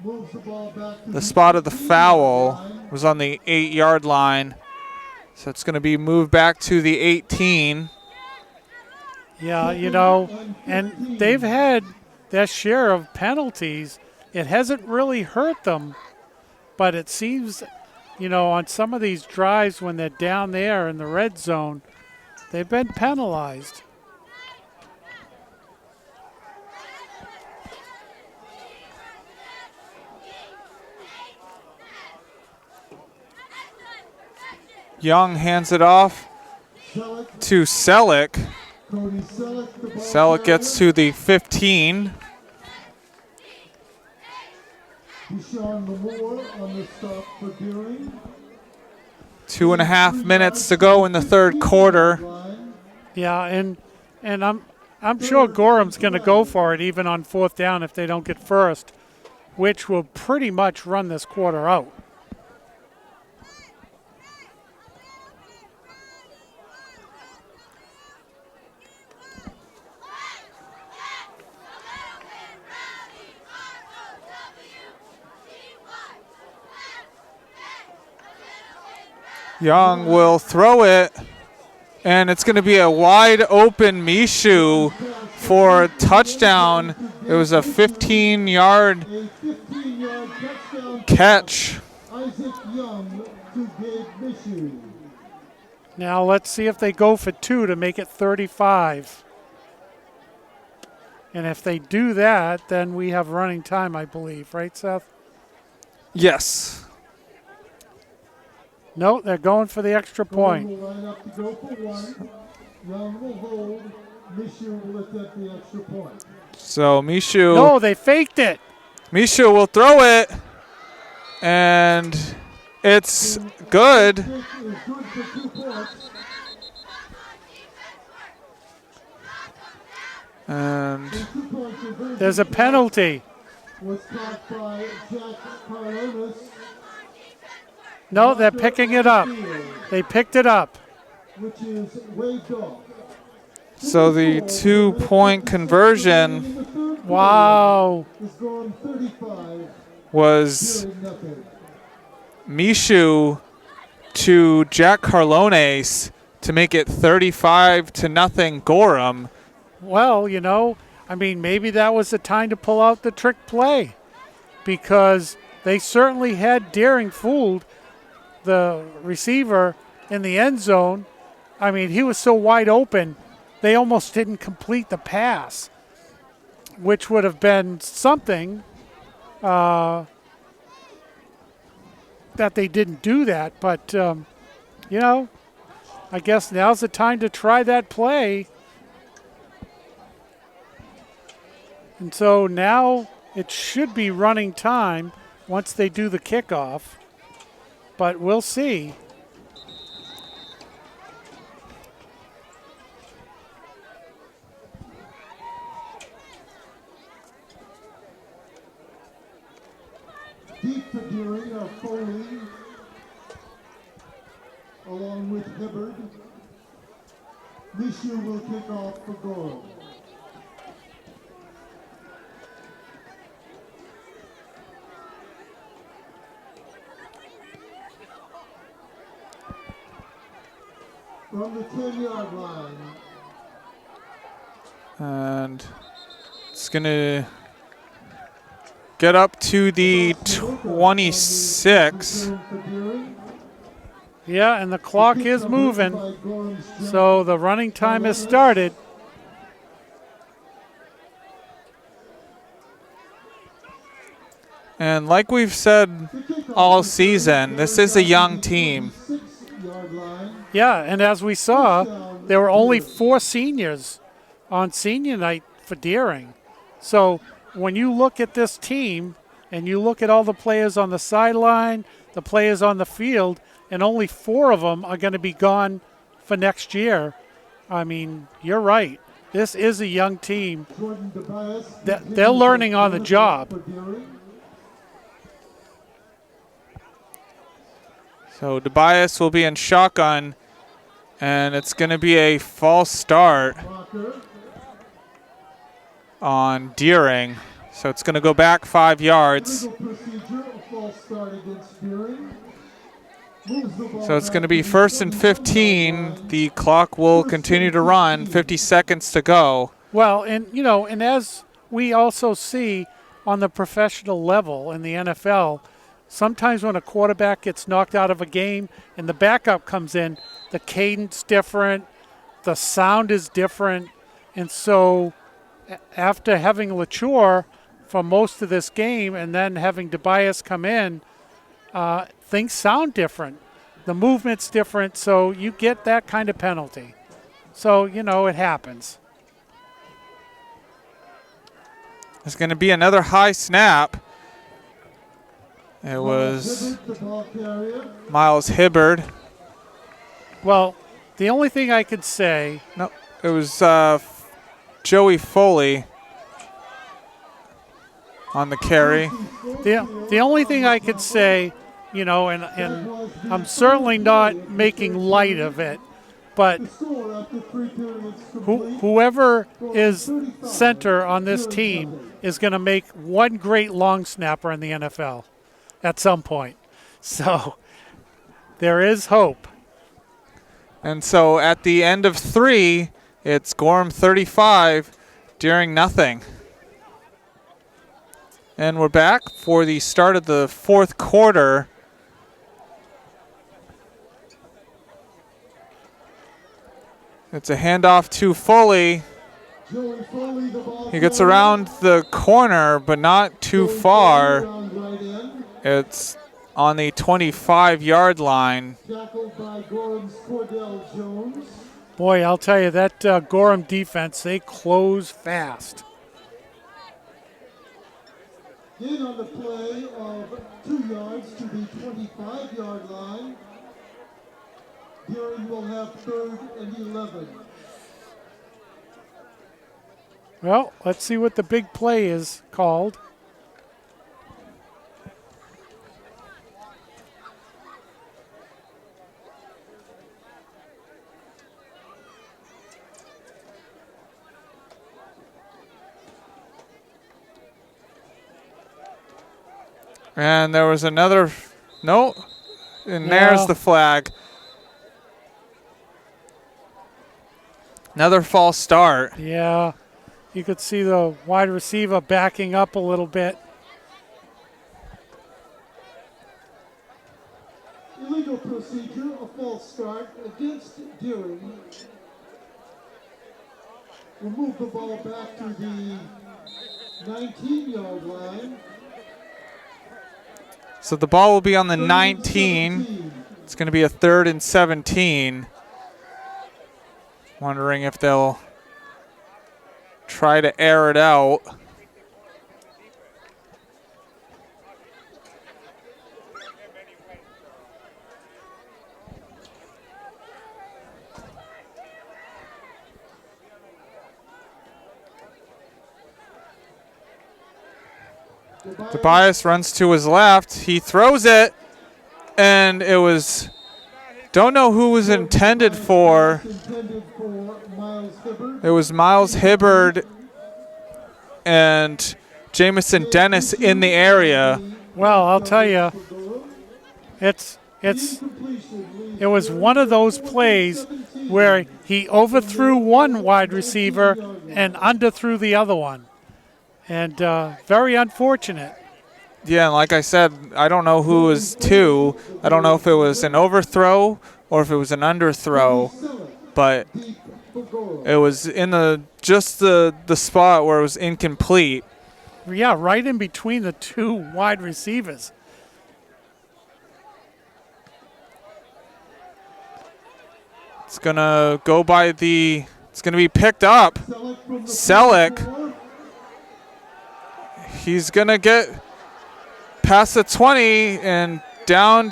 C: the spot of the foul. It was on the 8-yard line. So it's going to be moved back to the 18.
B: Yeah, you know, and they've had their share of penalties. It hasn't really hurt them, but it seems, you know, on some of these drives when they're down there in the red zone, they've been penalized.
C: Young hands it off to Selleck. Selleck gets to the 15. 2.5 minutes to go in the third quarter.
B: Yeah, and I'm sure Gorham's going to go for it even on 4th down if they don't get first, which will pretty much run this quarter out.
C: Young will throw it, and it's going to be a wide open Mishu for a touchdown. It was a 15-yard catch.
B: Now let's see if they go for 2 to make it 35. And if they do that, then we have running time, I believe. Right, Seth?
C: Yes.
B: No, they're going for the extra point.
C: So Mishu.
B: No, they faked it.
C: Mishu will throw it, and it's good. And
B: there's a penalty. No, they're picking it up. They picked it up.
C: So the 2-point conversion.
B: Wow.
C: Was Mishu to Jack Carlones to make it 35-0 Gorham.
B: Well, you know, I mean, maybe that was the time to pull out the trick play because they certainly had Deering fooled. the receiver in the end zone. I mean, he was so wide open, they almost didn't complete the pass, which would have been something that they didn't do that. But, you know, I guess now's the time to try that play. And so now it should be running time once they do the kickoff, but we'll see.
A: Deep to Geary of Foley, along with Hibbard. Mishu will kick off for Gorham. From the 10-yard line.
C: And it's going to get up to the 26.
B: Yeah, and the clock is moving, so the running time has started.
C: And like we've said all season, this is a young team.
B: Yeah, and as we saw, there were only 4 seniors on senior night for Deering. So when you look at this team and you look at all the players on the sideline, the players on the field, and only 4 of them are going to be gone for next year, I mean, you're right. This is a young team. They're learning on the job.
C: So Tobias will be in shotgun, and it's going to be a false start on Deering. So it's going to go back 5 yards. So it's going to be 1st and 15. The clock will continue to run, 50 seconds to go.
B: Well, and you know, and as we also see on the professional level in the NFL, sometimes when a quarterback gets knocked out of a game and the backup comes in, the cadence different, the sound is different, and so after having Latour for most of this game and then having Tobias come in, things sound different. The movement's different, so you get that kind of penalty. So, you know, it happens.
C: There's going to be another high snap. It was Miles Hibbard.
B: Well, the only thing I could say...
C: No, it was Joey Foley on the carry.
B: The only thing I could say, you know, and I'm certainly not making light of it, but whoever is center on this team is going to make one great long snapper in the NFL at some point. So there is hope.
C: And so at the end of 3, it's Gorham 35, Deering nothing. And we're back for the start of the 4th quarter. It's a handoff to Foley. He gets around the corner, but not too far. It's on the 25-yard line.
B: Boy, I'll tell you, that Gorham defense, they close fast.
A: In on the play of 2 yards to the 25-yard line. Deering will have 3rd and 11.
B: Well, let's see what the big play is called.
C: And there was another, no, and there's the flag. Another false start.
B: Yeah, you could see the wide receiver backing up a little bit.
A: Legal procedure, a false start against Deering. We'll move the ball back to the 19-yard line.
C: So the ball will be on the 19. It's going to be a 3rd and 17. Wondering if they'll try to air it out. Tobias runs to his left. He throws it, and it was, don't know who was intended for. It was Miles Hibbard and Jamison Dennis in the area.
B: Well, I'll tell you, it was one of those plays where he overthrew one wide receiver and underthrew the other one. And very unfortunate.
C: Yeah, and like I said, I don't know who was two. I don't know if it was an overthrow or if it was an underthrow, but it was in the spot where it was incomplete.
B: Yeah, right in between the two wide receivers.
C: It's gonna go by the. It's gonna be picked up. Selleck. He's going to get past the 20 and down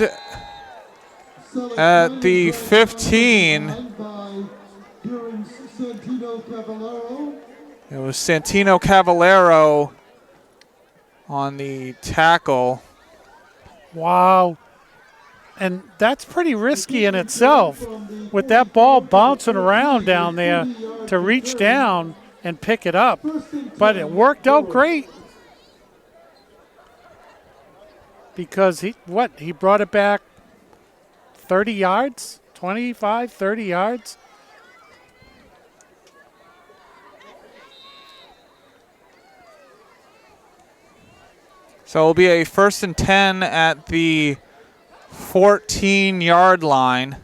C: at the 15. It was Santino Cavallero on the tackle.
B: Wow. And that's pretty risky in itself with that ball bouncing around down there to reach down and pick it up. But it worked out great. Because he brought it back 30 yards, 25, 30 yards.
C: So it'll be a 1st and 10 at the 14-yard line.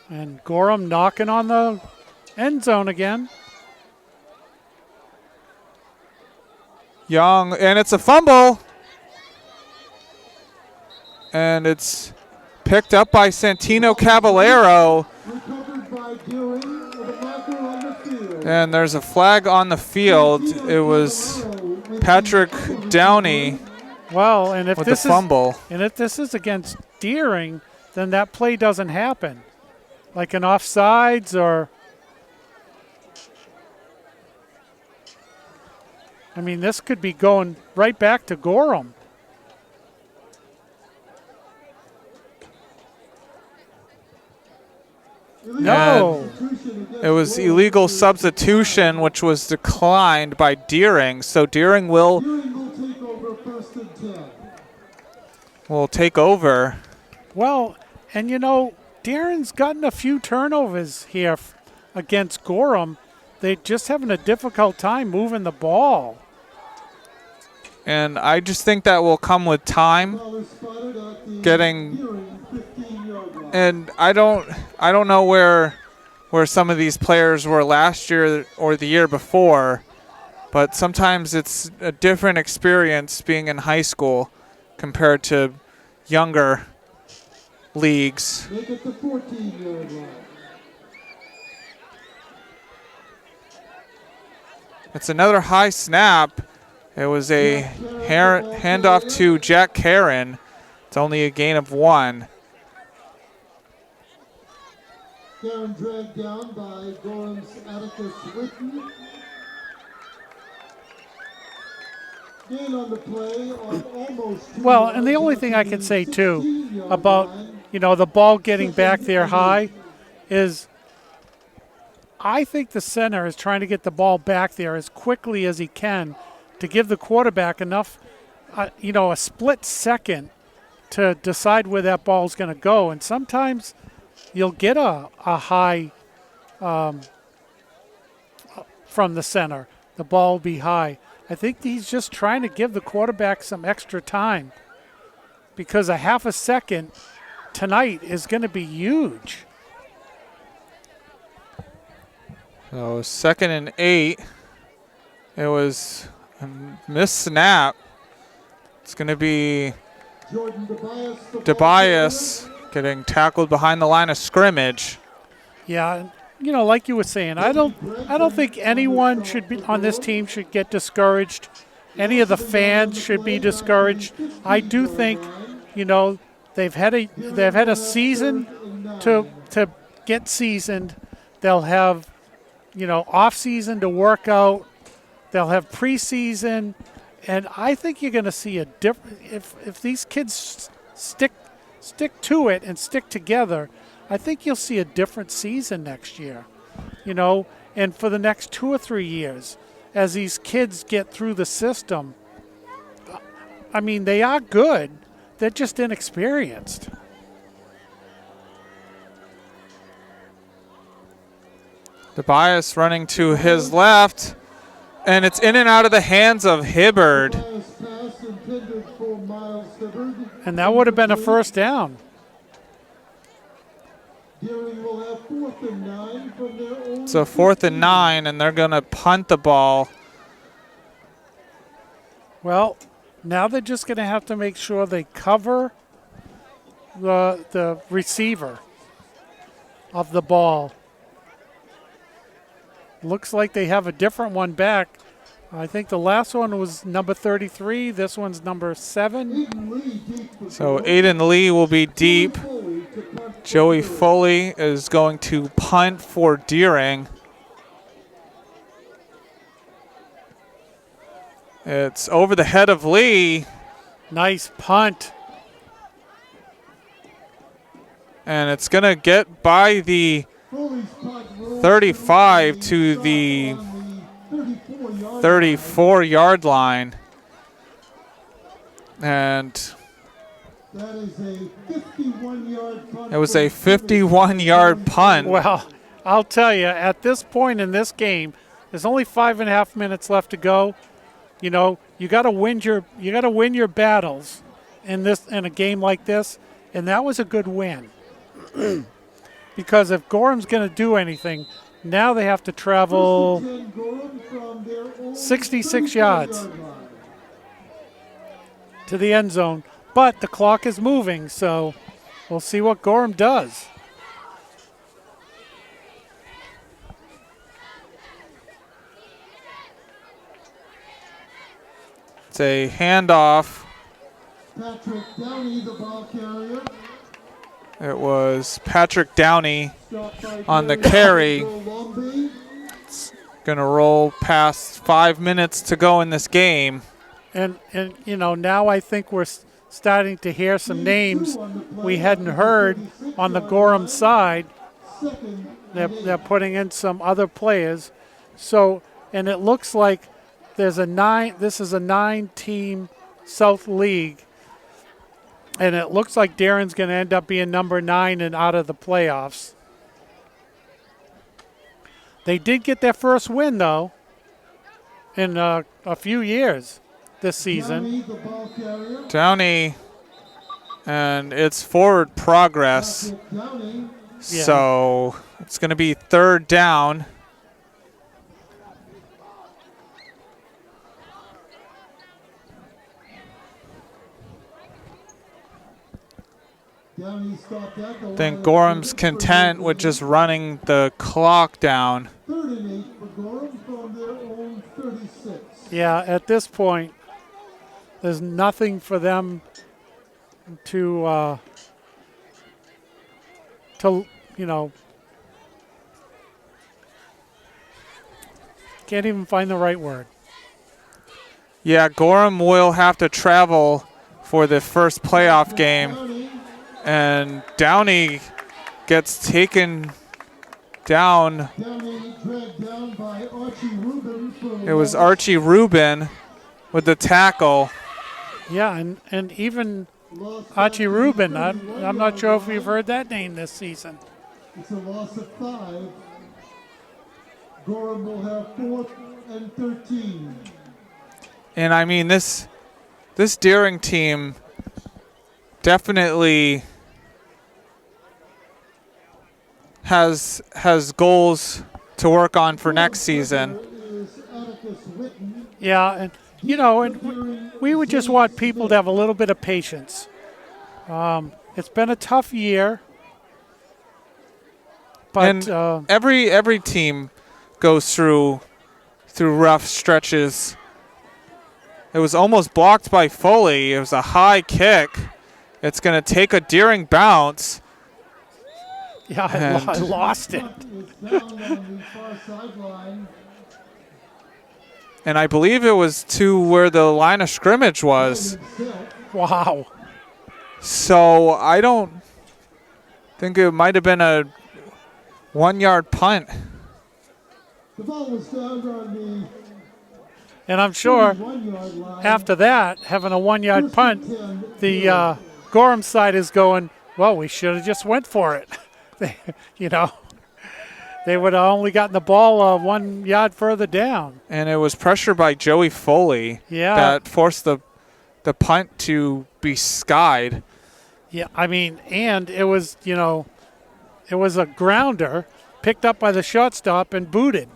B: And Gorham knocking on the end zone again.
C: Young, and it's a fumble. And it's picked up by Santino Cavallero. And there's a flag on the field. It was Patrick Downey.
B: Well, and if
C: with
B: this
C: the fumble.
B: And if this is against Deering, then that play doesn't happen. Like an offsides or I mean, this could be going right back to Gorham. No.
C: It was illegal substitution, which was declined by Deering. So Deering will take over.
B: Well, and you know, Deering's gotten a few turnovers here against Gorham. They're just having a difficult time moving the ball.
C: And I just think that will come with time. And I don't know where some of these players were last year or the year before, but sometimes it's a different experience being in high school compared to younger leagues.
A: Make it the 14-yard line.
C: It's another high snap. It was a handoff to Jack Karen. It's only a gain of 1.
A: Karen dragged down by Gorham's Atticus Whitten. Gain on the play of almost 2
B: Well, and the only thing I can say, too, about, you know, the ball getting back there high is I think the center is trying to get the ball back there as quickly as he can to give the quarterback enough, a split second to decide where that ball is going to go. And sometimes you'll get a high from the center. The ball will be high. I think he's just trying to give the quarterback some extra time because a half a second tonight is going to be huge.
C: So 2nd and 8. It was a missed snap. It's going to be Tobias getting tackled behind the line of scrimmage.
B: Yeah, you know, like you were saying, I don't think anyone should be on this team should get discouraged. Any of the fans should be discouraged. I do think, you know, they've had a season to get seasoned. They'll have, you know, off season to work out. They'll have preseason, and I think you're going to see a different. If these kids stick to it and stick together, I think you'll see a different season next year. You know, and for the next 2 or 3 years, as these kids get through the system. I mean, they are good. They're just inexperienced.
C: Tobias running to his left, and it's in and out of the hands of Hibbard.
B: And that would have been a first down.
C: So 4th and 9, and they're going to punt the ball.
B: Well, now they're just going to have to make sure they cover the receiver of the ball. Looks like they have a different one back. I think the last one was number 33. This one's number 7.
C: So Aiden Lee will be deep. Joey Foley is going to punt for Deering. It's over the head of Lee.
B: Nice punt.
C: And it's going to get by the 35 to the 34-yard line. And it was a 51-yard punt.
B: Well, I'll tell you, at this point in this game, there's only 5.5 minutes left to go. You know, you got to win your battles in a game like this, and that was a good win. Because if Gorham's going to do anything, now they have to travel 66 yards to the end zone. But the clock is moving, so we'll see what Gorham does.
C: It's a handoff.
A: Patrick Downey, the ball carrier.
C: It was Patrick Downey on the carry. It's going to roll past 5 minutes to go in this game.
B: And you know, now I think we're starting to hear some names we hadn't heard on the Gorham side. They're putting in some other players. So, and it looks like this is a 9-team South League. And it looks like Darren's going to end up being number 9 and out of the playoffs. They did get their first win, though, in a few years this season.
C: Downey, and it's forward progress.
B: Yeah.
C: So it's going to be 3rd down. I think Gorham's content with just running the clock down.
B: Yeah, at this point, there's nothing for them to you know, can't even find the right word.
C: Yeah, Gorham will have to travel for the first playoff game. And Downey gets taken down. It was Archie Rubin with the tackle.
B: Yeah, and even Archie Rubin, I'm not sure if we've heard that name this season.
A: It's a loss of 5. Gorham will have 4th and 13.
C: And I mean, this Deering team, definitely has goals to work on for next season.
B: Yeah, and and we would just want people to have a little bit of patience. It's been a tough year, but
C: And every team goes through rough stretches. It was almost blocked by Foley. It was a high kick. It's going to take a Deering bounce.
B: yeah, I lost it.
C: And I believe it was to where the line of scrimmage was.
B: Wow.
C: So I don't think it might have been a 1-yard punt.
A: The ball was down on the
B: And I'm sure
A: 1-yard line.
B: after that, having a 1-yard punt, the Gorham side is going, well, we should have just went for it. They would have only gotten the ball 1 yard further down.
C: And it was pressure by Joey Foley that forced the punt to be skied.
B: Yeah, I mean, and it was, it was a grounder picked up by the shortstop and booted.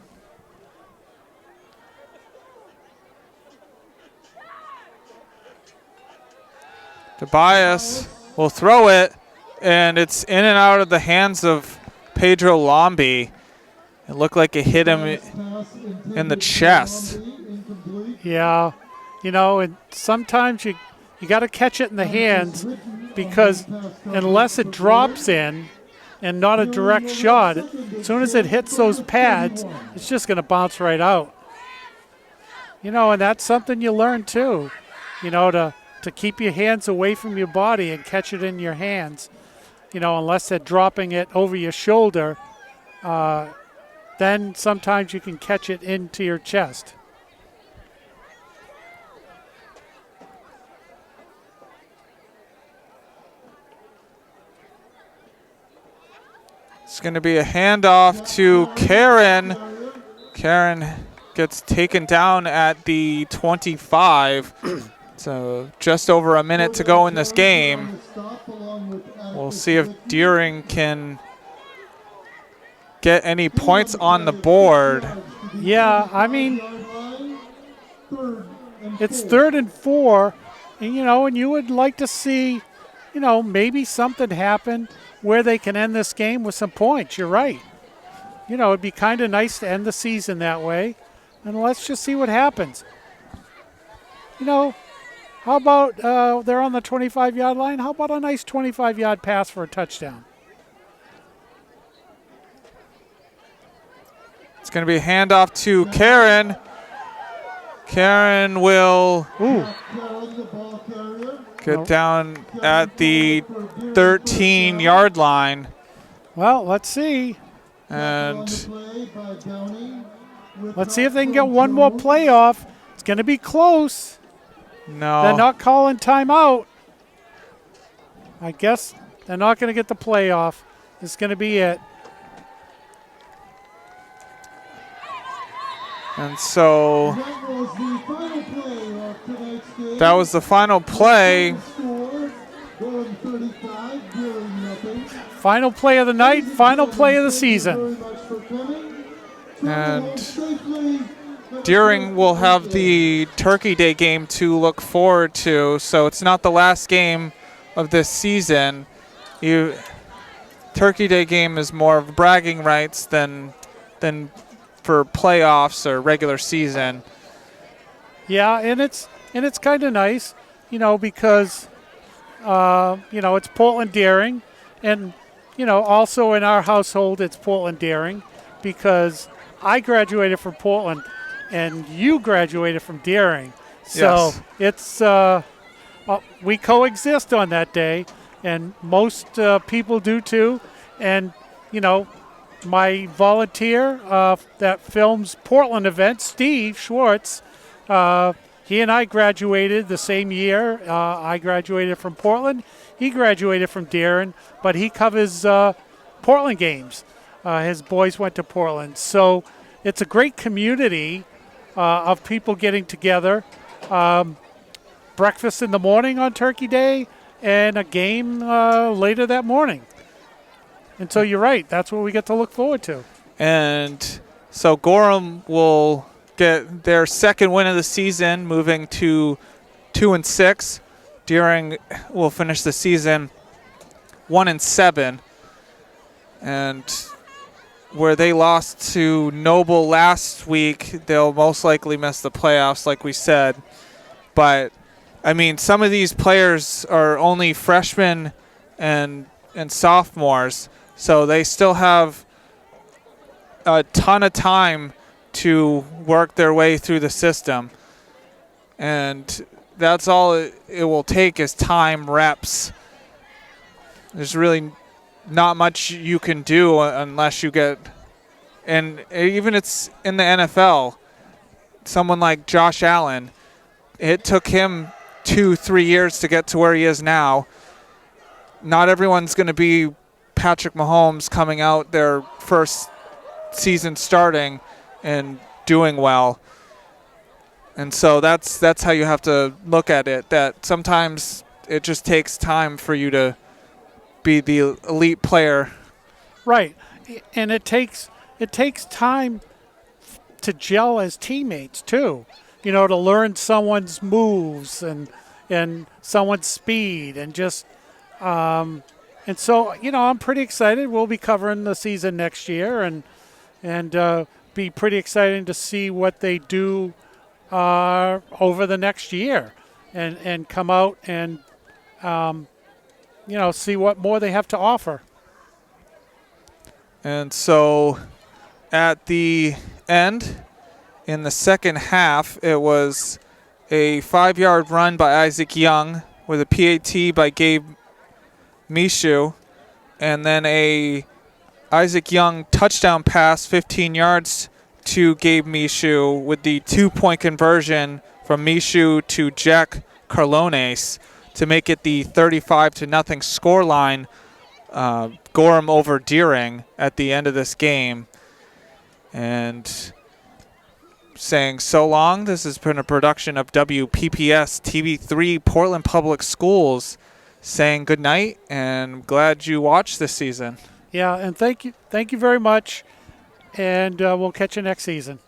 C: Tobias will throw it, and it's in and out of the hands of Pedro Lombi. It looked like it hit him in the chest.
B: Yeah, and sometimes you got to catch it in the hands because unless it drops in and not a direct shot, as soon as it hits those pads, it's just going to bounce right out. And that's something you learn too, to keep your hands away from your body and catch it in your hands. Unless they're dropping it over your shoulder, then sometimes you can catch it into your chest.
C: It's going to be a handoff to Karen. Karen gets taken down at the 25. So just over a minute to go in this game. We'll see if Deering can get any points on the board.
B: Yeah, I mean, it's 3rd and 4, and and you would like to see, maybe something happen where they can end this game with some points. You're right. It'd be kind of nice to end the season that way, and let's just see what happens. How about they're on the 25-yard line? How about a nice 25-yard pass for a touchdown?
C: It's going to be a handoff to Karen. Karen will get down at the 13-yard line.
B: Well, let's see.
C: And
B: let's see if they can get one more play off. It's going to be close.
C: no.
B: They're not calling timeout. I guess they're not going to get the play off. It's going to be it.
C: And so that was the final play.
B: Final play of the night, final play of the season.
C: And Deering will have the Turkey Day game to look forward to, so it's not the last game of this season. Turkey Day game is more of bragging rights than for playoffs or regular season.
B: Yeah, and it's kind of nice, because it's Portland Deering, and also in our household it's Portland Deering because I graduated from Portland and you graduated from Deering. So
C: yes.
B: It's we coexist on that day, and most people do too. And my volunteer that films Portland events, Steve Schwartz, he and I graduated the same year. I graduated from Portland. He graduated from Deering, but he covers Portland games. His boys went to Portland. So it's a great community of people getting together. Breakfast in the morning on Turkey Day, and a game later that morning. And so you're right. That's what we get to look forward to.
C: And so Gorham will get their second win of the season, moving to 2-6. Deering will finish the season 1-7. And where they lost to Noble last week, they'll most likely miss the playoffs, like we said. But, I mean, some of these players are only freshmen and sophomores, so they still have a ton of time to work their way through the system. And that's all it will take is time, reps. There's really not much you can do unless you get, and even it's in the NFL, someone like Josh Allen, it took him 2-3 years to get to where he is now. Not everyone's going to be Patrick Mahomes coming out their first season starting and doing well. And so that's how you have to look at it, that sometimes it just takes time for you to be the elite player.
B: Right. And it takes time to gel as teammates too. You know, to learn someone's moves and someone's speed and just and so, you know, I'm pretty excited. We'll be covering the season next year and be pretty exciting to see what they do over the next year and come out and you know, see what more they have to offer.
C: And so at the end, in the second half, it was a 5-yard run by Isaac Young with a PAT by Gabe Mishu, and then a Isaac Young touchdown pass, 15 yards to Gabe Mishu with the 2-point conversion from Mishu to Jack Carlones to make it the 35-0 scoreline. Gorham over Deering at the end of this game. And saying so long, this has been a production of WPPS TV3 Portland Public Schools, saying good night and glad you watched this season.
B: Yeah, and thank you very much, and we'll catch you next season.